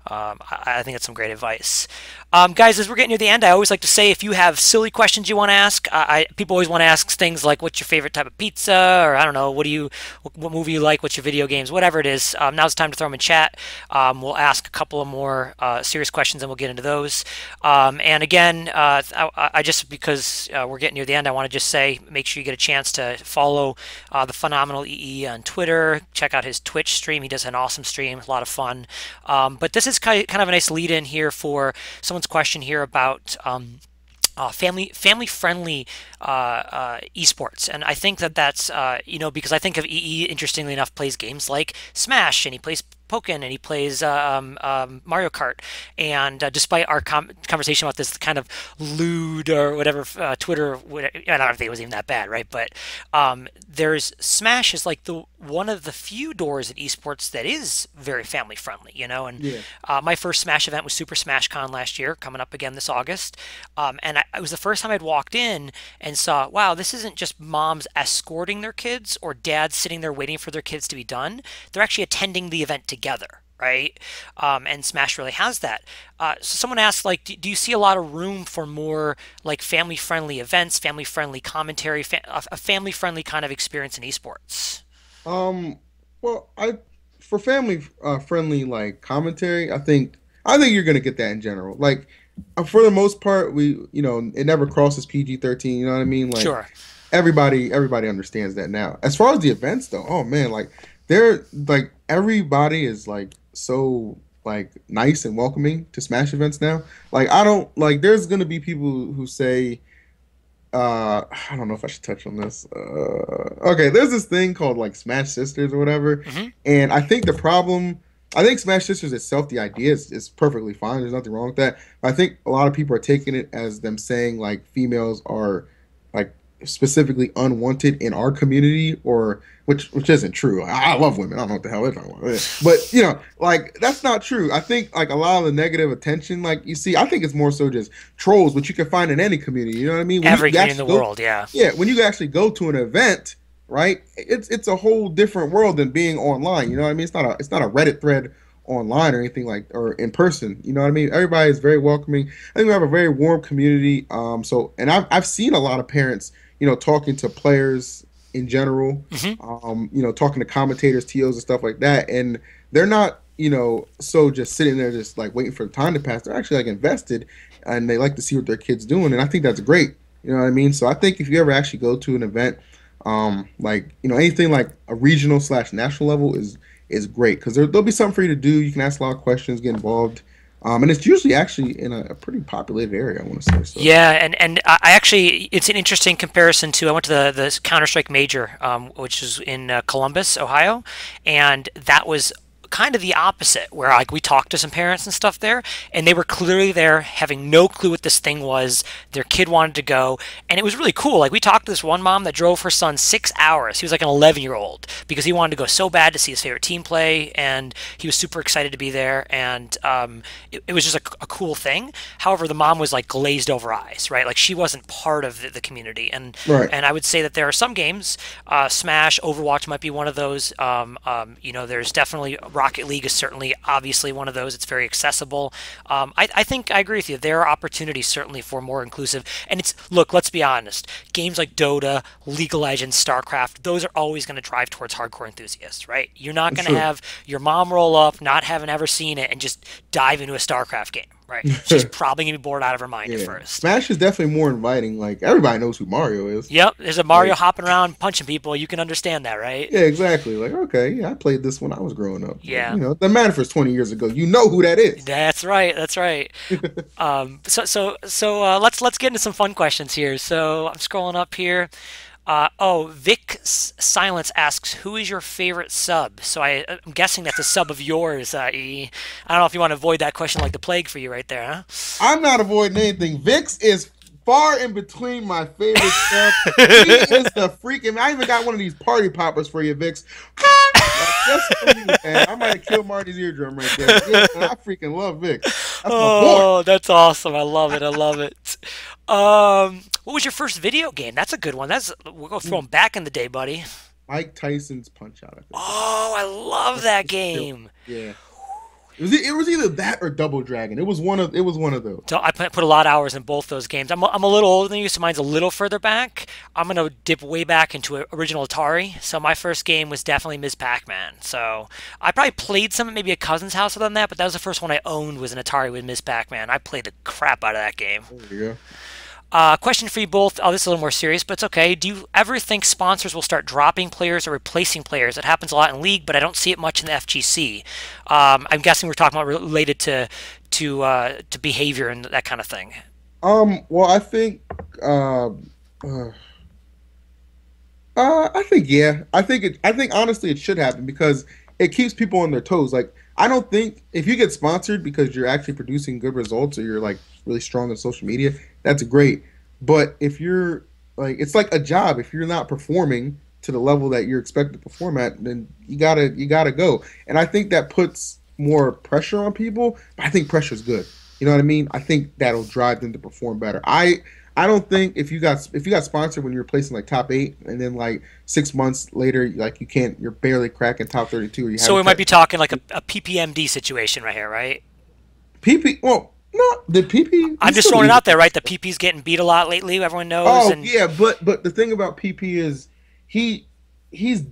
I think that's some great advice. Guys, as we're getting near the end, I always like to say, if you have silly questions you want to ask, people always want to ask things like, what's your favorite type of pizza? Or I don't know, what movie you like? What's your video games? Whatever it is, now's the time to throw them in chat. We'll ask a couple of more serious questions and we'll get into those. And again, I just, because we're getting near the end, I want to just say, make sure you get a chance to follow the Phenomenal EE on Twitter. Check out his Twitch stream. He does an awesome stream, a lot of fun. But this is kind of a nice lead in here for someone's question here about family friendly esports, and I think that that's because I think of EE, interestingly enough, plays games like Smash, and he plays Pokken, and he plays Mario Kart. And despite our conversation about this kind of lewd or whatever Twitter, I don't think it was even that bad, right? But there's Smash is like the one of the few doors in esports that is very family friendly, And Yeah. my first Smash event was Super Smash Con last year, coming up again this August. And it was the first time I'd walked in and saw, wow, this isn't just moms escorting their kids or dads sitting there waiting for their kids to be done. They're actually attending the event together, right? And Smash really has that. So someone asked, like, do you see a lot of room for more like family-friendly events, family-friendly commentary, a family-friendly kind of experience in esports? Um, well, I for family friendly like commentary, I think you're gonna get that in general. Like for the most part, it never crosses PG-13. You know what I mean? Like Sure. everybody understands that now. As far as the events though, oh man, like they're like everybody is like so like nice and welcoming to Smash events now. Like I don't like there's gonna be people who say I don't know if I should touch on this. Okay, there's this thing called like Smash Sisters or whatever, Hmm. and I think Smash Sisters itself, the idea is perfectly fine. There's nothing wrong with that. I think a lot of people are taking it as them saying like females are like specifically unwanted in our community, or which isn't true. I love women. I don't know what the hell they're talking about, but like that's not true. I think like a lot of the negative attention, like you see, I think it's more so just trolls, which you can find in any community. You know what I mean? Every community in the world, yeah. Yeah, when you actually go to an event, right? It's a whole different world than being online. You know what I mean? It's not a Reddit thread online or anything like or in person. You know what I mean? Everybody is very welcoming. I think we have a very warm community. And I've seen a lot of parents, talking to players in general, Hmm. talking to commentators, TOs and stuff like that, and they're not, so just sitting there just like waiting for the time to pass. They're actually like invested, and they like to see what their kids doing, and I think that's great. You know what I mean? So I think if you ever actually go to an event, like anything like a regional slash national level is great because there'll be something for you to do. You can ask a lot of questions, get involved, and it's usually actually in a pretty populated area, I want to say. So Yeah, and I actually, it's an interesting comparison to, I went to the Counter-Strike Major, which is in Columbus, Ohio, and that was kind of the opposite, where like we talked to some parents and stuff there, and they were clearly there having no clue what this thing was. Their kid wanted to go, and it was really cool. Like we talked to this one mom that drove her son 6 hours. He was like an 11-year-old because he wanted to go so bad to see his favorite team play, and he was super excited to be there. And it was just a cool thing. However, the mom was like glazed over eyes, right? Like she wasn't part of the community, and right, and I would say that there are some games, Smash, Overwatch might be one of those. There's definitely Rocket League is certainly obviously one of those. It's very accessible. I think I agree with you. There are opportunities certainly for more inclusive. And look, let's be honest. Games like Dota, League of Legends, StarCraft, those are always going to drive towards hardcore enthusiasts, right? You're not going to sure. have your mom roll up, not having ever seen it, and just dive into a StarCraft game, right? She's probably going to be bored out of her mind at Yeah, first. Smash is definitely more inviting. Like everybody knows who Mario is. Yep, there's a Mario Like, hopping around punching people. You can understand that, right? yeah, exactly. Like, okay, yeah, I played this when I was growing up. Like, Yeah. it doesn't matter if it's 20 years ago. You know who that is. That's right. That's right. Let's get into some fun questions here. So I'm scrolling up here. Vic Silence asks, "Who is your favorite sub?" So I'm guessing that's a sub of yours, E. I don't know if you want to avoid that question like the plague for you right there, huh? I'm not avoiding anything. Vix is far in between my favorite stuff. He is the freaking. I even got one of these party poppers for you, Vix. Like, just for you, man. I might have killed Marty's eardrum right there. Yeah, man, I freaking love Vix. That's my boy. Oh, that's awesome. I love it. I love it. What was your first video game? That's a good one. We'll go throw them back in the day, buddy. Mike Tyson's Punch Out. I think Oh, I love that game. yeah. It was either that or Double Dragon. It was one of those. So I put a lot of hours in both those games. I'm a little older than you, so mine's a little further back. I'm gonna dip way back into original Atari. So my first game was definitely Ms. Pac-Man. So I probably played some at maybe a cousin's house other than that, but that was the first one I owned was an Atari with Ms. Pac-Man. I played the crap out of that game. There you go. Question for you both. Oh, this is a little more serious, but it's okay. Do you ever think sponsors will start dropping players or replacing players? It happens a lot in League, but I don't see it much in the FGC. I'm guessing we're talking about related to behavior and that kind of thing. Well, uh, uh, I think yeah. I think honestly it should happen because it keeps people on their toes. Like I don't think if you get sponsored because you're actually producing good results or you're like really strong in social media, that's great. But if you're like it's like a job. If you're not performing to the level that you're expected to perform at, then you gotta go. And I think that puts more pressure on people. But I think pressure is good. You know what I mean? I think that'll drive them to perform better. I don't think if you got sponsored when you were placing like top 8 and then like 6 months later like you're barely cracking top 32 or you So we haven't might be kept talking like a PPMD situation right here, right? PP. Well, no, the PP I'm he's just still throwing it leading. out there, right? The PP's getting beat a lot lately. Everyone knows, Oh and yeah, but the thing about PP is he he's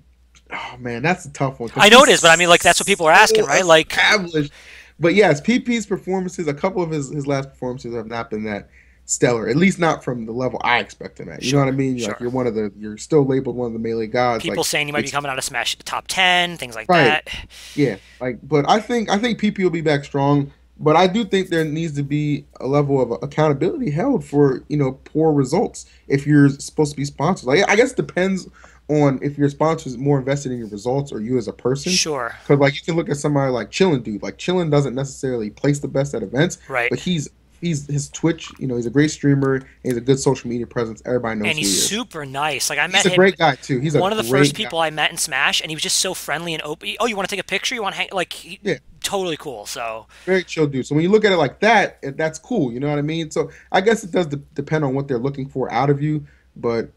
oh man that's a tough one because I know it is, but I mean, like that's what he's people are asking, so right? Like, established. But yes, PP's performances, a couple of his last performances have not been that stellar. At least not from the level I expect him at. You know what I sure, mean? Like sure. you're still labeled one of the melee gods. People Like saying you might be it's coming out of Smash top 10, things like right. that. Yeah, like, but I think PP will be back strong. But I do think there needs to be a level of accountability held for poor results if you're supposed to be sponsored. Like I guess it depends on if your sponsor is more invested in your results or you as a person. Sure, Because like you can look at somebody like Chillin dude. Like Chillin doesn't necessarily place the best at events, right. but he's his Twitch. He's a great streamer. And he's a good social media presence. Everybody knows And who he he's is. super nice. Like I He's met a him, great guy too. He's a one of the first great guy. people I met in Smash, and he was just so friendly and open. Oh, you want to take a picture? You want to hang? Like, Yeah. totally cool. So, Very chill dude. So when you look at it like that, that's cool. You know what I mean? So I guess it does depend on what they're looking for out of you. But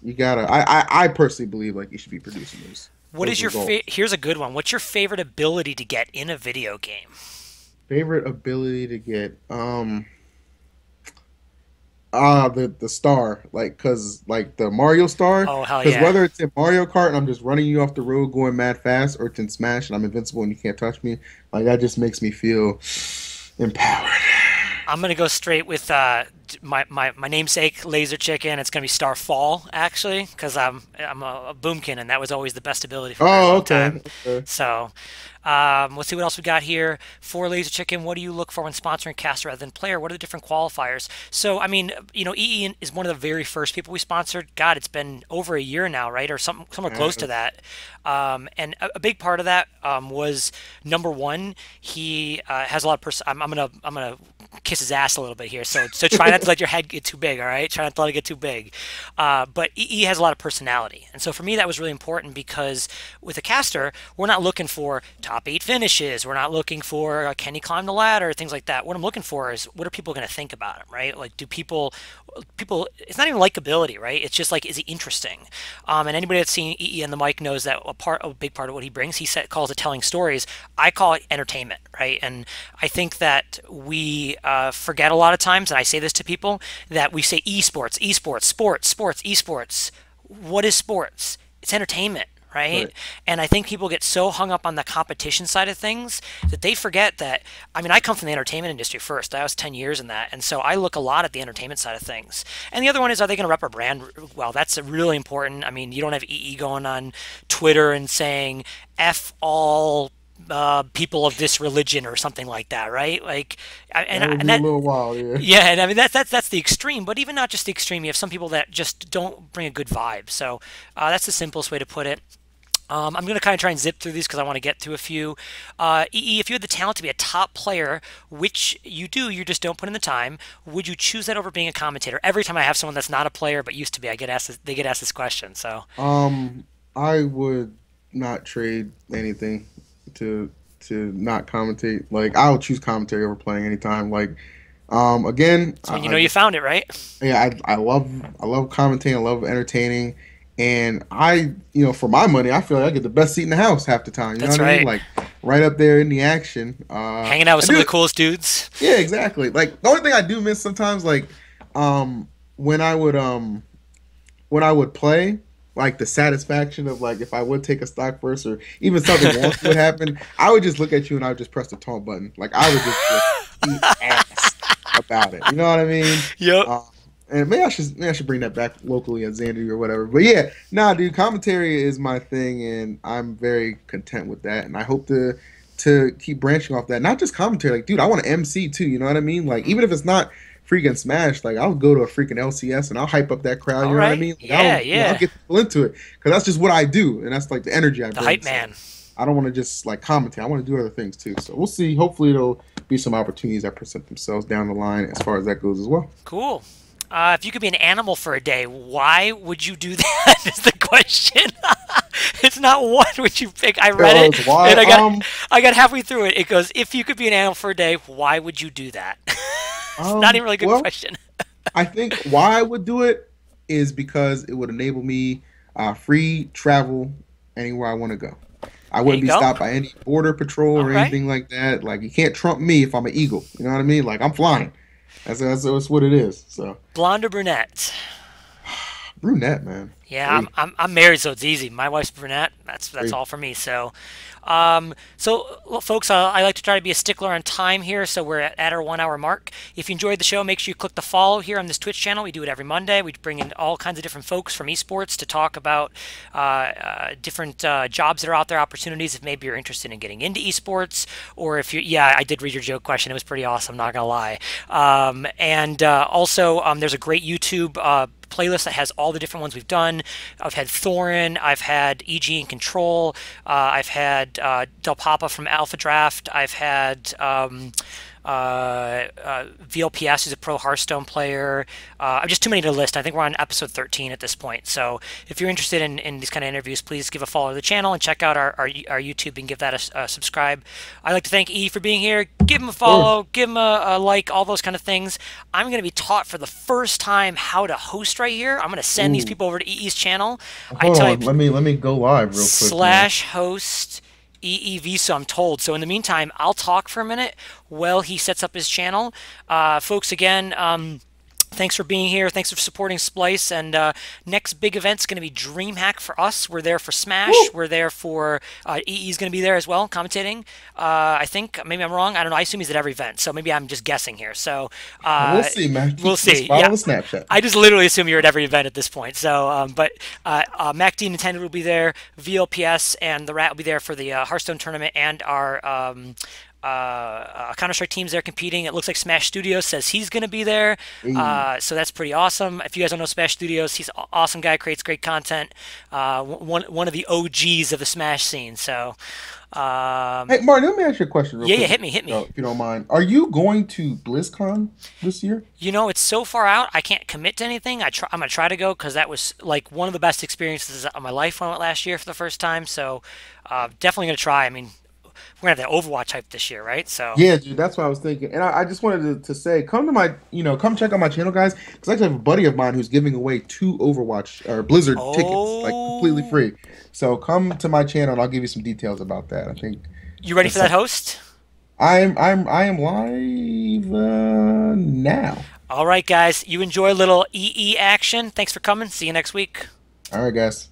you gotta. I personally believe like you should be producing what those is your results. here's a good one. What's your favorite ability to get in a video game? Favorite ability to get the star like cause like the Mario star Oh, hell because yeah. whether it's in Mario Kart and I'm just running you off the road going mad fast or it's in Smash and I'm invincible and you can't touch me like that just makes me feel empowered. I'm gonna go straight with my namesake Laser Chicken. It's gonna be Starfall actually, because I'm a boomkin, and that was always the best ability for a very Oh, long okay. time. Okay. So let's see what else we got here for Laser Chicken. What do you look for when sponsoring caster rather than player? What are the different qualifiers? So I mean, EE is one of the very first people we sponsored. God, it's been over a year now, right, or something somewhere close to Yes. that. And a big part of that was number one. He has a lot of I'm gonna kiss his ass a little bit here. So try not to let your head get too big. All right, try not to let it get too big. But EE has a lot of personality, and so for me that was really important because with a caster, we're not looking for top 8 finishes. We're not looking for can he climb the ladder, things like that. What I'm looking for is what are people going to think about him, right? Like, do people? It's not even likability, right? It's just like, is he interesting? And anybody that's seen EE on the mic knows that a big part of what he brings, calls it telling stories. I call it entertainment, right? And I think that we forget a lot of times, and I say this to people, that we say esports, esports, sports, esports. What is sports? It's entertainment, right? Right. And I think people get so hung up on the competition side of things that they forget that, I mean, I come from the entertainment industry first. I was 10 years in that. And so I look a lot at the entertainment side of things. And the other one is, are they going to rep our brand? Well, that's really important. I mean, you don't have EE going on Twitter and saying, F all people of this religion or something like that, right? Like, That would and be a that, little wild, yeah. yeah, and I mean that's the extreme, but even not just the extreme, you have some people that just don't bring a good vibe. So that's the simplest way to put it. I'm going to kind of try and zip through these because I want to get through a few. EE, if you had the talent to be a top player, which you do, you just don't put in the time, would you choose that over being a commentator? Every time I have someone that's not a player but used to be, they get asked this question. So, Um, I would not trade anything to not commentate. Like I'll choose commentary over playing anytime. Like again, so when you know you found it, right? yeah, I love commentating. I love entertaining, and for my money, I feel like I get the best seat in the house half the time. You know That's what I mean? right. Like right up there in the action. Hanging out with I some of do. the coolest dudes. Yeah, exactly. Like the only thing I do miss sometimes, like um, when I would play, like the satisfaction of like if I would take a stock first or even something wonky would happen, I would just look at you and I would just press the taunt button. Like I would just eat ass about it. You know what I mean? Yep. Uh, and maybe I should bring that back locally at Xanadu or whatever. But yeah, nah, dude, commentary is my thing, and I'm very content with that. And I hope to keep branching off that. Not just commentary, like, dude, I want to MC too. You know what I mean? Like, even if it's not freaking Smash, like I'll go to a freaking LCS and I'll hype up that crowd. All You know what I right. mean? Like, Yeah, I'll get people into it because that's just what I do, and that's like the energy I the bring. hype So man. I don't want to just like commentate. I want to do other things too. So we'll see. Hopefully, there'll be some opportunities that present themselves down the line as far as that goes as well. Cool. If you could be an animal for a day, why would you do that? Is the question. It's not what would you pick. I read it, Why, and I got halfway through it. It goes, if you could be an animal for a day, why would you do that? It's not even a really good well, question. I think why I would do it is because it would enable me free travel anywhere I want to go. I wouldn't be stopped by any border patrol or anything like that. Like you can't trump me if I'm an eagle. You know what I mean? Like I'm flying. That's what it is. So blonde or brunette? Brunette, man. Yeah, I'm married, so it's easy. My wife's brunette. That's all for me. So, well, folks, I like to try to be a stickler on time here, so we're at our 1 hour mark. If you enjoyed the show, make sure you click the follow here on this Twitch channel. We do it every Monday. We bring in all kinds of different folks from esports to talk about different jobs that are out there, opportunities. If maybe you're interested in getting into esports, or if you, yeah, I did read your joke question. It was pretty awesome. Not gonna lie. Also, there's a great YouTube playlist that has all the different ones we've done. I've had Thorin, I've had EG in Control, I've had Del Papa from Alpha Draft, I've had VLPS, who's a pro Hearthstone player. I'm just too many to list. I think we're on episode 13 at this point. So if you're interested in these kind of interviews, please give a follow to the channel and check out our YouTube and give that a subscribe. I'd like to thank E for being here. Give him a follow, give him a like, all those kind of things. I'm going to be taught for the first time how to host right here. I'm going to send these people over to EE's channel. Hold on, let me go live real quick. /host EEVisu, I'm told. So in the meantime, I'll talk for a minute while he sets up his channel. Folks, again, thanks for being here. Thanks for supporting Splyce. And next big event's going to be DreamHack for us. We're there for Smash. Woo! We're there for EE's going to be there as well, commentating. I think. Maybe I'm wrong. I don't know. I assume he's at every event. So maybe I'm just guessing here. So we'll see, man. We'll see. Follow the Snapchat. I just literally assume you're at every event at this point. So, but MacD Nintendo will be there. VLPS and the Rat will be there for the Hearthstone tournament, and our Counter-Strike teams there competing. It looks like Smash Studios says he's going to be there, so that's pretty awesome. If you guys don't know Smash Studios, he's an awesome guy, creates great content, one of the OGs of the Smash scene. So, hey, Martin, let me ask you a question real quick. Yeah, hit me. If you don't mind. Are you going to BlizzCon this year? You know, it's so far out, I can't commit to anything. I'm going to try to go because that was like one of the best experiences of my life when I went last year for the first time. So, definitely going to try. I mean, we're gonna have the Overwatch hype this year, right? So yeah, dude, that's what I was thinking. And I just wanted to say, come to my, come check out my channel, guys, because I actually have a buddy of mine who's giving away 2 Overwatch or Blizzard tickets, like completely free. So come to my channel, and I'll give you some details about that. I think. You ready for that host? I am live now. All right, guys. You enjoy a little EE action. Thanks for coming. See you next week. All right, guys.